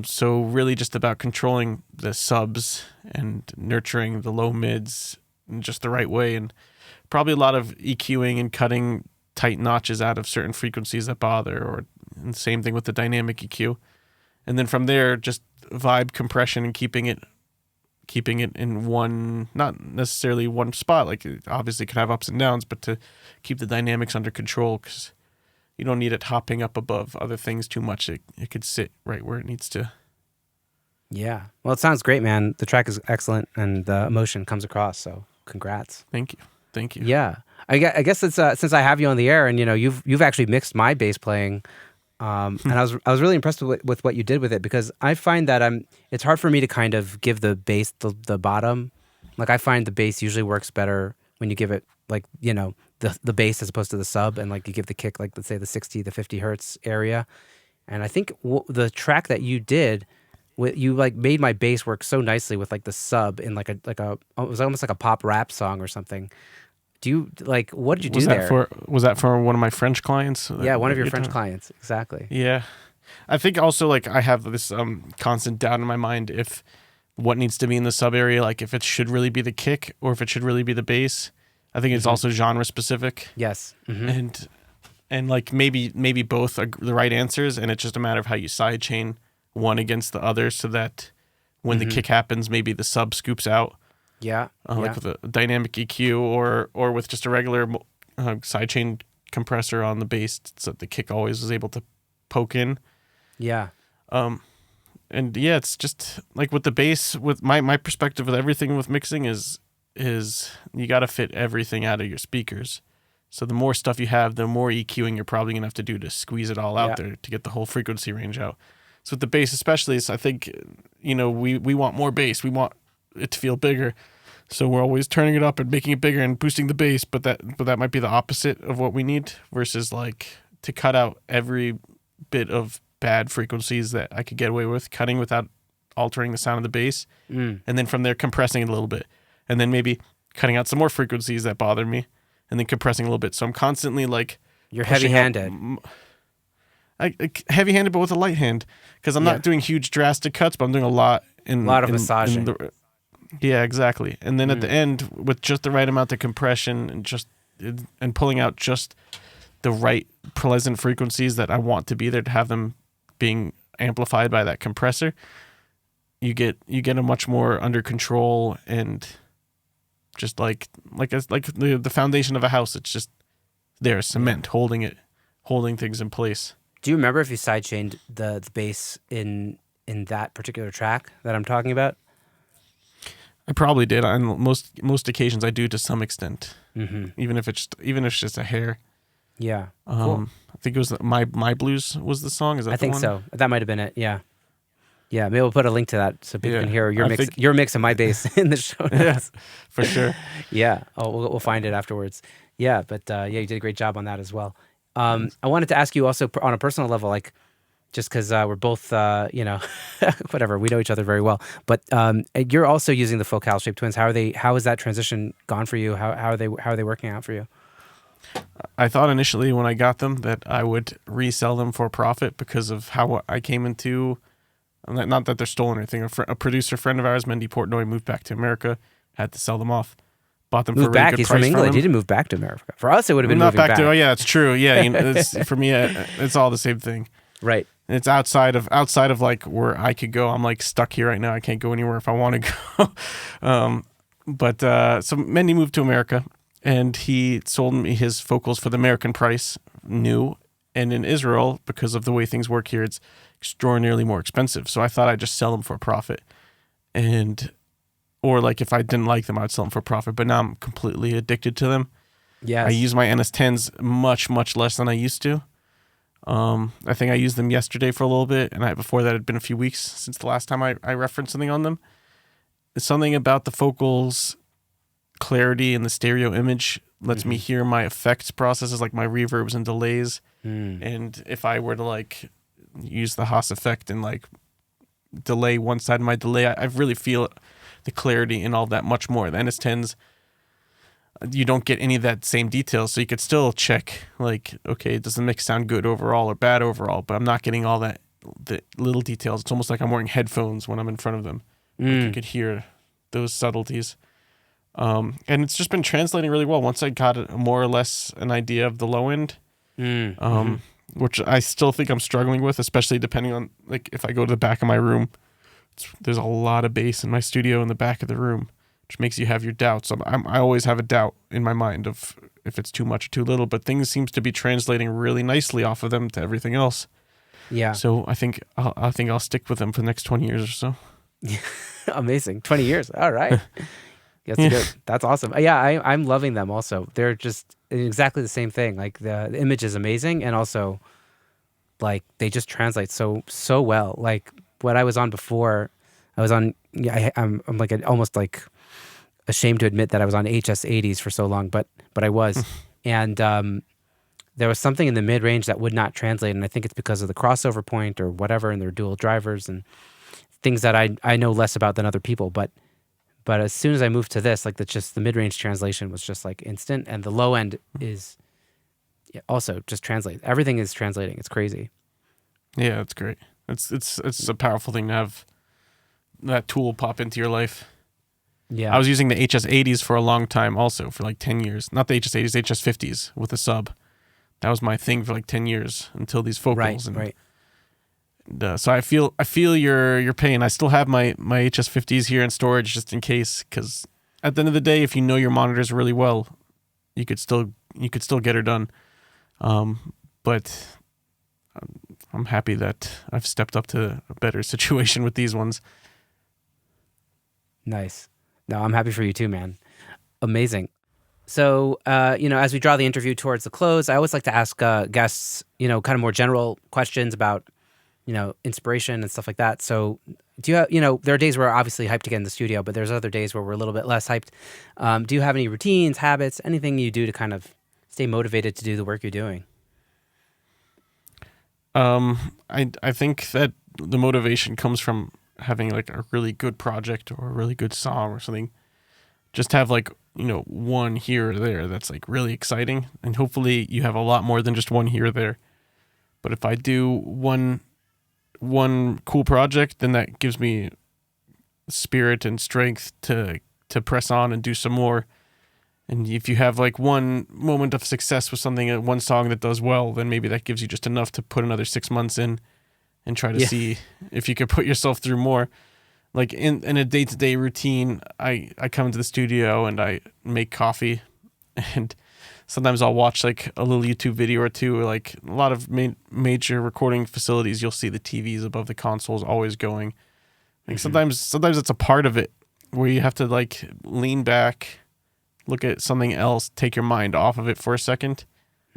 So really just about controlling the subs and nurturing the low mids in just the right way, and probably a lot of EQing and cutting tight notches out of certain frequencies that bother, or and the same thing with the dynamic EQ. And then from there, just vibe compression and keeping it in one, not necessarily one spot. Like it obviously could have ups and downs, but to keep the dynamics under control, because you don't need it hopping up above other things too much. It could sit right where it needs to. Yeah. Well, it sounds great, man. The track is excellent, and the emotion comes across. So, congrats. Thank you. Yeah. I guess it's since I have you on the air, and you've actually mixed my bass playing, and I was really impressed with what you did with it, because I find that it's hard for me to kind of give the bass the bottom. Like I find the bass usually works better when you give it the bass as opposed to the sub, and like you give the kick, like let's say the 60 the 50 hertz area. And I think the track that you did, you like made my bass work so nicely with like the sub in like a it was almost like a pop rap song or something. Do you like, what did you do there? Was that for one of my French clients? Yeah, one of your French clients, exactly. Yeah, I think also like I have this constant doubt in my mind if what needs to be in the sub area, like if it should really be the kick or if it should really be the bass. I think it's also genre specific. Yes, and like maybe both are the right answers, and it's just a matter of how you sidechain one against the other, so that when the kick happens, maybe the sub scoops out. Yeah, like with a dynamic EQ or with just a regular sidechain compressor on the bass, so that the kick always is able to poke in. Yeah. And yeah, it's just like with the bass, with my perspective with everything with mixing is you got to fit everything out of your speakers. So the more stuff you have, the more EQing you're probably gonna have to do to squeeze it all out there to get the whole frequency range out. So with the bass especially, I think, we want more bass. We want it to feel bigger. So we're always turning it up and making it bigger and boosting the bass, but that might be the opposite of what we need, versus like to cut out every bit of bad frequencies that I could get away with cutting without altering the sound of the bass. And then from there compressing it a little bit, and then maybe cutting out some more frequencies that bother me, and then compressing a little bit. So I'm constantly like, you're heavy-handed. Heavy-handed, but with a light hand, because I'm not doing huge drastic cuts, but I'm doing a lot of massaging. Yeah, exactly. And then at the end, with just the right amount of compression and pulling out just the right pleasant frequencies that I want to be there, to have them being amplified by that compressor, you get a much more under control, and just like the foundation of a house. It's just there, cement holding things in place. Do you remember if you sidechained the bass in that particular track that I'm talking about? I probably did. On most occasions, I do to some extent, even if it's just a hair. Yeah, cool. I think it was my Blues was the song. Is that I think one? so. That might have been it. Yeah. Yeah, maybe we'll put a link to that so people can hear your mix of my bass in the show notes. Yeah, for sure. Yeah. Oh, we'll find it afterwards. Yeah, but you did a great job on that as well. I wanted to ask you also on a personal level, like, just because we're both, whatever, we know each other very well. But you're also using the Focal Shape Twins. How has that transition gone for you? How are they working out for you? I thought initially when I got them that I would resell them for profit, because of how I came into. Not that they're stolen or anything. A producer friend of ours, Mendy Portnoy, moved back to America, had to sell them off. Bought them for a really good He's price from England. him. He didn't move back to America. For us, it would have been not moving back. Oh yeah, that's true. Yeah, for me, it's all the same thing. Right. And it's outside of like where I could go. I'm like stuck here right now. I can't go anywhere if I want to go. So Mendy moved to America, and he sold me his focals for the American price, new. And in Israel, because of the way things work here, it's extraordinarily more expensive. So I thought I'd just sell them for a profit. Or like if I didn't like them, I'd sell them for a profit. But now I'm completely addicted to them. Yes. I use my NS10s much, much less than I used to. I think I used them yesterday for a little bit. And before that, it had been a few weeks since the last time I referenced something on them. something about the vocals clarity and the stereo image lets me hear my effects processes, like my reverbs and delays. And if I were to like use the Haas effect and like delay one side of my delay, I really feel the clarity in all that much more. The NS10s, you don't get any of that same detail, so you could still check like, okay, does the mix sound good overall or bad overall? But I'm not getting all that, the little details. It's almost like I'm wearing headphones when I'm in front of them. Like you could hear those subtleties. And it's just been translating really well. Once I got more or less an idea of the low end, which I still think I'm struggling with, especially depending on like if I go to the back of my room, there's a lot of bass in my studio in the back of the room, which makes you have your doubts. I always have a doubt in my mind of if it's too much or too little, but things seems to be translating really nicely off of them to everything else. Yeah. So I think I'll stick with them for the next 20 years or so. Amazing. 20 years. All right. That's good. That's awesome. Yeah, I'm loving them also. They're just exactly the same thing. Like the image is amazing, and also like they just translate so well. Like what I was on before, I was on. Yeah, I'm like almost like ashamed to admit that I was on HS80s for so long, but I was, and there was something in the mid range that would not translate, and I think it's because of the crossover point or whatever, and their dual drivers and things that I know less about than other people, but as soon as I moved to this, like the mid-range translation was just like instant, and the low end is also just translate. Everything is translating. It's crazy. Yeah, it's great. It's a powerful thing to have that tool pop into your life. Yeah, I was using the HS80s for a long time, also for like 10 years. Not the HS80s, HS50s with a sub. That was my thing for like 10 years until these vocals. Right. So I feel your pain. I still have my HS50s here in storage just in case, because at the end of the day, if you know your monitors really well, you could still get her done. But I'm happy that I've stepped up to a better situation with these ones. Nice. No, I'm happy for you too, man. Amazing. So, as we draw the interview towards the close, I always like to ask guests, kind of more general questions about inspiration and stuff like that. So do you have, there are days where we're obviously hyped to get in the studio, but there's other days where we're a little bit less hyped. Do you have any routines, habits, anything you do to kind of stay motivated to do the work you're doing? I think that the motivation comes from having like a really good project or a really good song or something. Just have like, one here or there that's like really exciting. And hopefully you have a lot more than just one here or there. But if I do one cool project, then that gives me spirit and strength to press on and do some more. And if you have like one moment of success with something, one song that does well, then maybe that gives you just enough to put another 6 months in and try to see if you could put yourself through more. Like in a day-to-day routine, I come into the studio and I make coffee, and sometimes I'll watch like a little YouTube video or two. Like a lot of major recording facilities, you'll see the TVs above the consoles always going. Like sometimes it's a part of it where you have to like lean back, look at something else, take your mind off of it for a second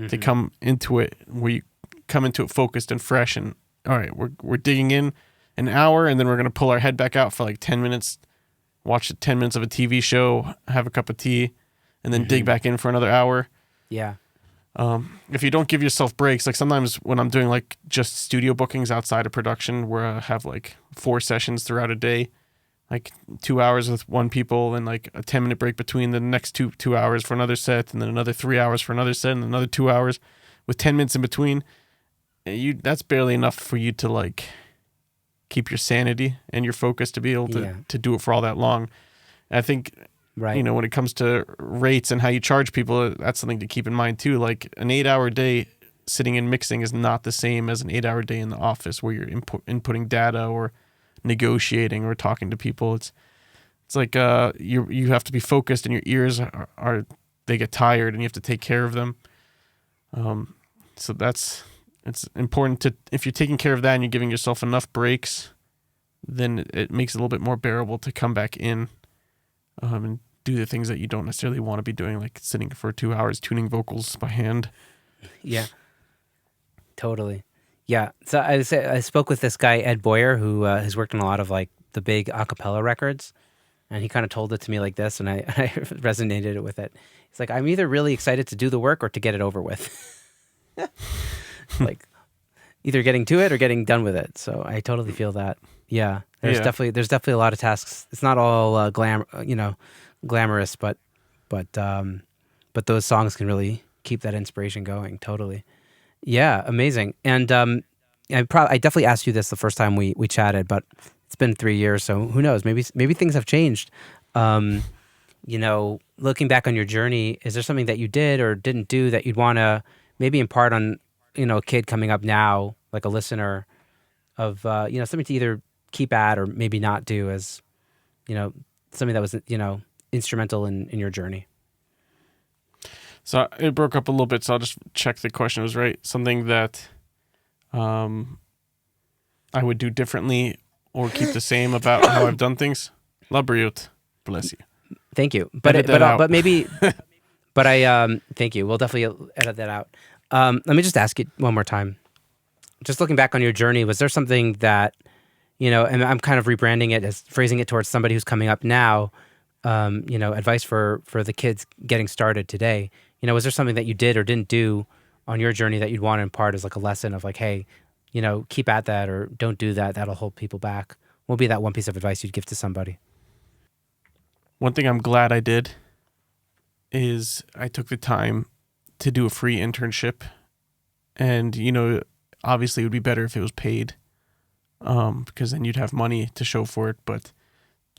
to come into it, where you come into it focused and fresh. And all right, we're digging in an hour, and then we're gonna pull our head back out for like 10 minutes, watch 10 minutes of a TV show, have a cup of tea, and then dig back in for another hour. Yeah. If you don't give yourself breaks, like sometimes when I'm doing like just studio bookings outside of production, where I have like 4 sessions throughout a day, like 2 hours with one people, and like a 10-minute break between the next two hours for another set, and then another 3 hours for another set, and another 2 hours with 10 minutes in between. That's barely enough for you to like keep your sanity and your focus to be able to do it for all that long. And I think, when it comes to rates and how you charge people, that's something to keep in mind too. Like an 8-hour day sitting and mixing is not the same as an 8-hour day in the office where you're inputting data or negotiating or talking to people. It's like you have to be focused, and your ears are they get tired, and you have to take care of them. So it's important to, if you're taking care of that and you're giving yourself enough breaks, then it makes it a little bit more bearable to come back in and do the things that you don't necessarily want to be doing, like sitting for 2 hours tuning vocals by hand. Yeah, totally. Yeah. So I spoke with this guy, Ed Boyer, who has worked on a lot of like the big a cappella records. and he kind of told it to me like this, and I, I resonated with it. He's like, I'm either really excited to do the work or to get it over with. Like either getting to it or getting done with it. So I totally feel that. Yeah, there's definitely a lot of tasks. It's not all glamorous, but those songs can really keep that inspiration going. Totally. Yeah, amazing. And I definitely asked you this the first time we chatted, but it's been 3 years, so who knows? Maybe things have changed. Looking back on your journey, is there something that you did or didn't do that you'd want to maybe impart on, a kid coming up now, like a listener, of something to either keep at or maybe not do, as something that was instrumental in your journey? So it broke up a little bit, so I'll just check the question was right. Something that I would do differently or keep the same about how I've done things. La Briot, bless you. Thank you. Edit that out. But maybe, thank you. We'll definitely edit that out. Let me just ask you one more time. Just looking back on your journey, was there something that, and I'm kind of rebranding it as phrasing it towards somebody who's coming up now, advice for the kids getting started today. Was there something that you did or didn't do on your journey that you'd want to impart as like a lesson of like, hey, keep at that or don't do that. That'll hold people back. What would be that one piece of advice you'd give to somebody? One thing I'm glad I did is I took the time to do a free internship. And, obviously it would be better if it was paid, because then you'd have money to show for it. But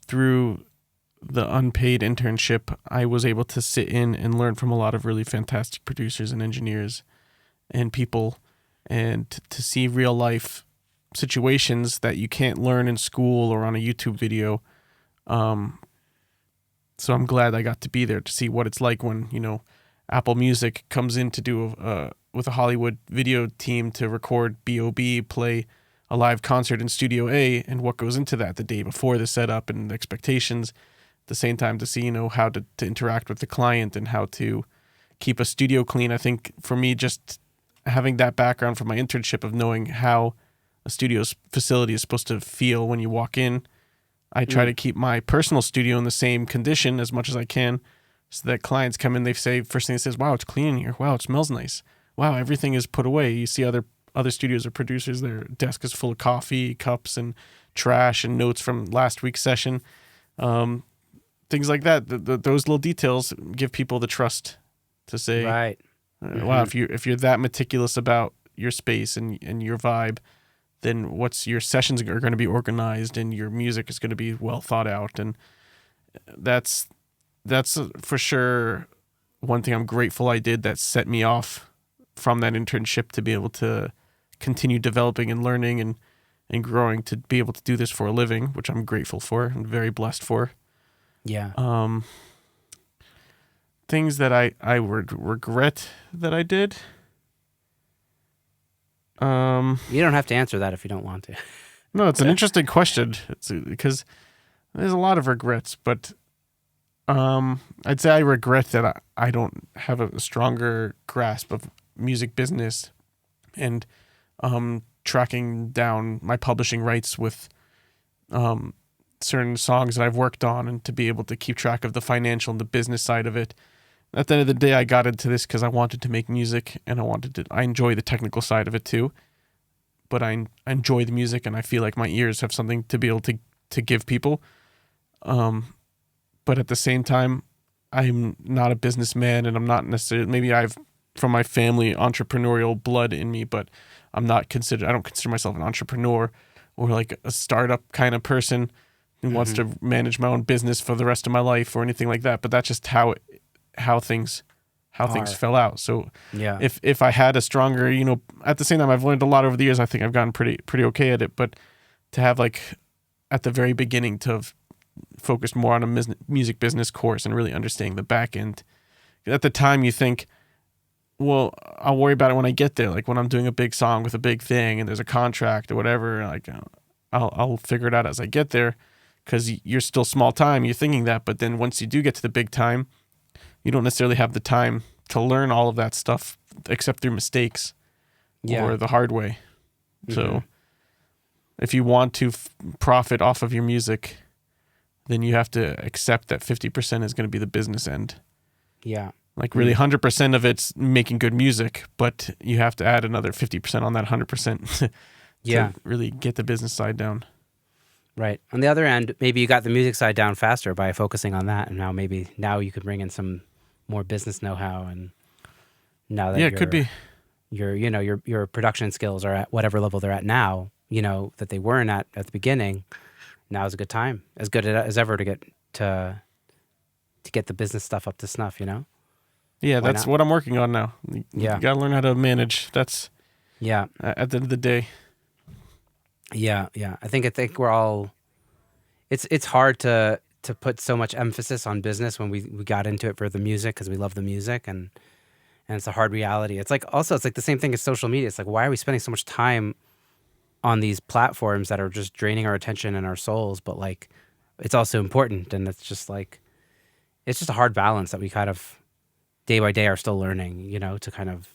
through the unpaid internship, I was able to sit in and learn from a lot of really fantastic producers and engineers and people, and to see real life situations that you can't learn in school or on a YouTube video. So I'm glad I got to be there to see what it's like when, Apple Music comes in to do with a Hollywood video team to record B.O.B., play a live concert in Studio A, and what goes into that the day before the setup and the expectations. At the same time to see, how to interact with the client and how to keep a studio clean. I think for me, just having that background from my internship of knowing how a studio's facility is supposed to feel when you walk in, I try to keep my personal studio in the same condition as much as I can, so that clients come in, they say, first thing they say is, wow, it's clean in here. Wow, it smells nice. Wow, everything is put away. You see other studios or producers, their desk is full of coffee, cups, and trash, and notes from last week's session. Things like that. Those little details give people the trust to say, right. Wow, if you're that meticulous about your space and your vibe, then your sessions are going to be organized and your music is going to be well thought out. And that's for sure one thing I'm grateful I did that set me off from that internship to be able to continue developing and learning and growing to be able to do this for a living, which I'm grateful for and very blessed for. Yeah. Things that I would regret that I did. You don't have to answer that if you don't want to. No, it's an interesting question. It's because there's a lot of regrets, but I'd say I regret that I don't have a stronger grasp of music business and tracking down my publishing rights with certain songs that I've worked on, and to be able to keep track of the financial and the business side of it. At the end of the day, I got into this because I wanted to make music, and I enjoy the technical side of it too, but I enjoy the music, and I feel like my ears have something to be able to give people. But at the same time, I'm not a businessman, and I'm not necessarily, maybe I've, from my family, entrepreneurial blood in me, but I don't consider myself an entrepreneur or like a startup kind of person who wants to manage my own business for the rest of my life or anything like that. But that's just how things fell out. So yeah, if I had a stronger, at the same time, I've learned a lot over the years. I think I've gotten pretty okay at it, but to have like at the very beginning to have focused more on a music business course and really understanding the back end. At the time you think, well, I'll worry about it when I get there. Like when I'm doing a big song with a big thing and there's a contract or whatever, like I'll figure it out as I get there, because you're still small time. You're thinking that, but then once you do get to the big time, you don't necessarily have the time to learn all of that stuff except through mistakes or the hard way. So if you want to profit off of your music, then you have to accept that 50% is going to be the business end. Yeah. Like really 100% of it's making good music, but you have to add another 50% on that 100% to Yeah. really get the business side down. Right. On the other end, maybe you got the music side down faster by focusing on that, and now you could bring in some more business know-how, and now that Yeah, it could be. your production skills are at whatever level they're at now, that they weren't at the beginning. Now is a good time, as good as ever to get the business stuff up to snuff. Yeah, Why that's not? what I'm working on now. You Yeah. got to learn how to manage. That's Yeah. at the end of the day. Yeah. I think we're all. It's hard to put so much emphasis on business when we got into it for the music because we love the music, and it's a hard reality. It's like the same thing as social media. It's like, why are we spending so much time on these platforms that are just draining our attention and our souls? But like, it's also important, and it's just a hard balance that we kind of day by day are still learning. To kind of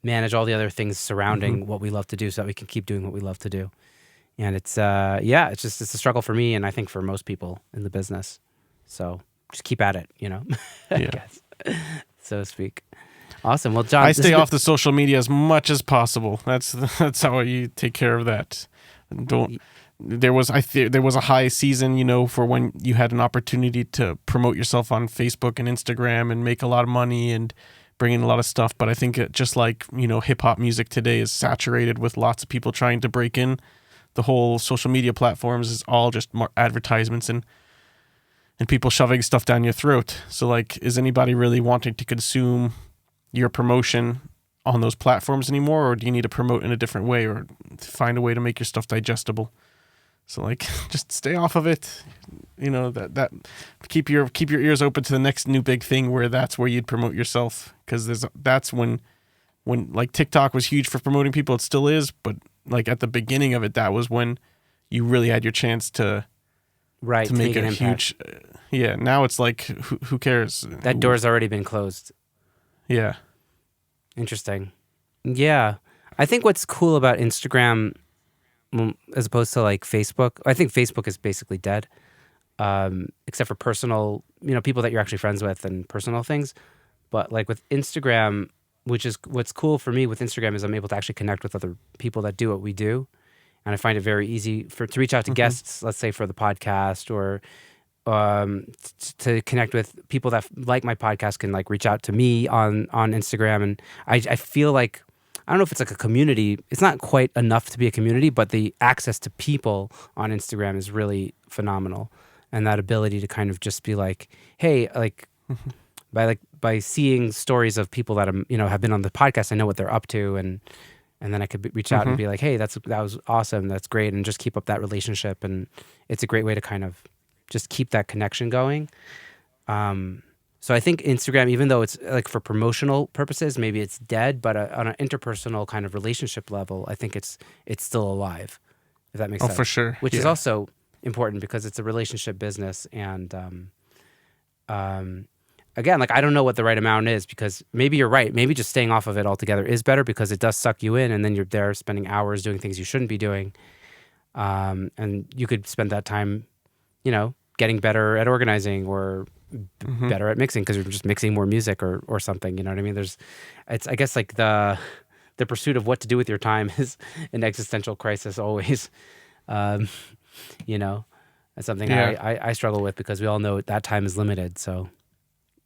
manage all the other things surrounding what we love to do, so that we can keep doing what we love to do. And it's it's a struggle for me, and I think for most people in the business. So just keep at it, I Yeah. guess, so to speak. Awesome. Well, John, I this stay has off the social media as much as possible. That's how you take care of that. There was a high season, for when you had an opportunity to promote yourself on Facebook and Instagram and make a lot of money and bring in a lot of stuff. But I think just like, hip hop music today is saturated with lots of people trying to break in. The whole social media platforms is all just more advertisements and people shoving stuff down your throat. So like, is anybody really wanting to consume your promotion on those platforms anymore, or do you need to promote in a different way or find a way to make your stuff digestible? So like, just stay off of it. That keep your ears open to the next new big thing where that's where you'd promote yourself, because that's when like TikTok was huge for promoting people. It still is, but like at the beginning of it, that was when you really had your chance to make a huge. Now it's like who cares? That door's already been closed. Yeah. Interesting. Yeah. I think what's cool about Instagram, as opposed to like Facebook, I think Facebook is basically dead, except for personal, people that you're actually friends with and personal things. But like with Instagram, which is what's cool for me with Instagram, is I'm able to actually connect with other people that do what we do. And I find it very easy to reach out to guests, let's say for the podcast, or to connect with people that like my podcast can like reach out to me on Instagram. And I feel like, I don't know if it's like a community. It's not quite enough to be a community, but the access to people on Instagram is really phenomenal. And that ability to kind of just be like, hey, like by seeing stories of people that have been on the podcast, I know what they're up to, and then I could reach out and be like, hey, that was awesome, that's great, and just keep up that relationship. And it's a great way to kind of just keep that connection going. So I think Instagram, even though it's like for promotional purposes, maybe it's dead, but on an interpersonal kind of relationship level, I think it's still alive, if that makes sense. Oh, for sure. Which is also important because it's a relationship business. And again, like I don't know what the right amount is, because maybe you're right. Maybe just staying off of it altogether is better, because it does suck you in, and then you're there spending hours doing things you shouldn't be doing. And you could spend that time, getting better at organizing, or better at mixing, because you're just mixing more music or something. You know what I mean? I guess like the pursuit of what to do with your time is an existential crisis always. It's something I struggle with, because we all know that time is limited. So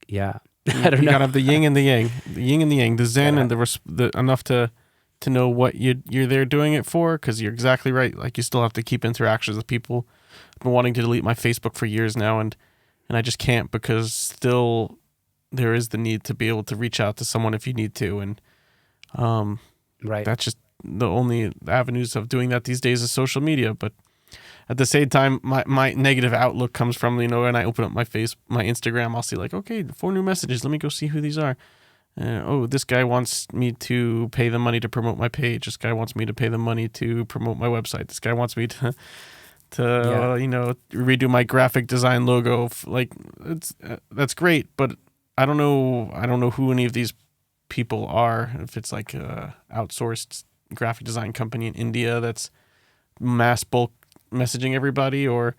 yeah, I don't know. You gotta have the yin and the yang, the zen and the enough to know what you're there doing it for, because you're exactly right. Like, you still have to keep interactions with people. I've been wanting to delete my Facebook for years now, and I just can't, because still there is the need to be able to reach out to someone if you need to, and right. That's just the only avenues of doing that these days is social media. But at the same time, my negative outlook comes from, when I open up my Instagram, I'll see like, okay, 4 new messages. Let me go see who these are. This guy wants me to pay the money to promote my page. This guy wants me to pay the money to promote my website. This guy wants me to redo my graphic design logo. Like, that's great, but I don't know who any of these people are. If it's like a outsourced graphic design company in India that's mass bulk messaging everybody, or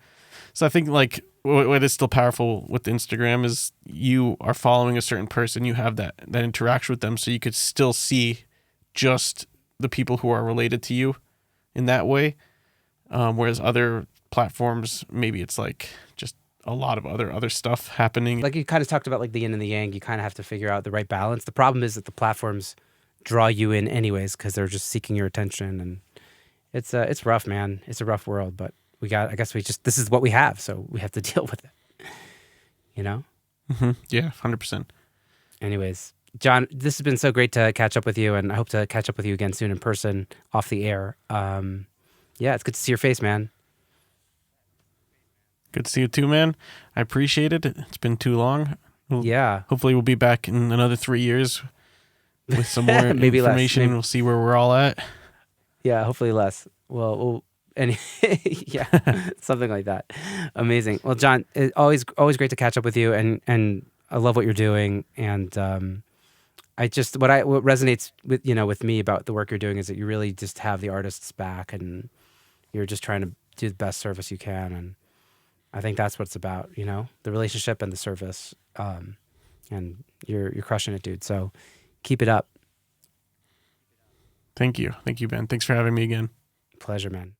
So I think like what is still powerful with Instagram is you are following a certain person, you have that interaction with them, so you could still see just the people who are related to you in that way. Whereas other platforms, maybe it's like just a lot of other stuff happening. Like you kind of talked about like the yin and the yang. You kind of have to figure out the right balance. The problem is that the platforms draw you in anyways because they're just seeking your attention, and it's rough, man. It's a rough world, but I guess this is what we have, so we have to deal with it. You know? Yeah, 100%. Anyways, John, this has been so great to catch up with you, and I hope to catch up with you again soon in person, off the air. Yeah, it's good to see your face, man. Good to see you too, man. I appreciate it. It's been too long. Yeah. Hopefully we'll be back in another 3 years with some more Maybe less. information. Maybe. We'll see where we're all at. Yeah, hopefully less. Well, yeah, something like that. Amazing. Well, John, always great to catch up with you, and I love what you're doing. And what resonates with me about the work you're doing is that you really just have the artists back, and you're just trying to do the best service you can. And I think that's what it's about, the relationship and the service. And you're crushing it, dude. So keep it up. Thank you, Ben. Thanks for having me again. Pleasure, man.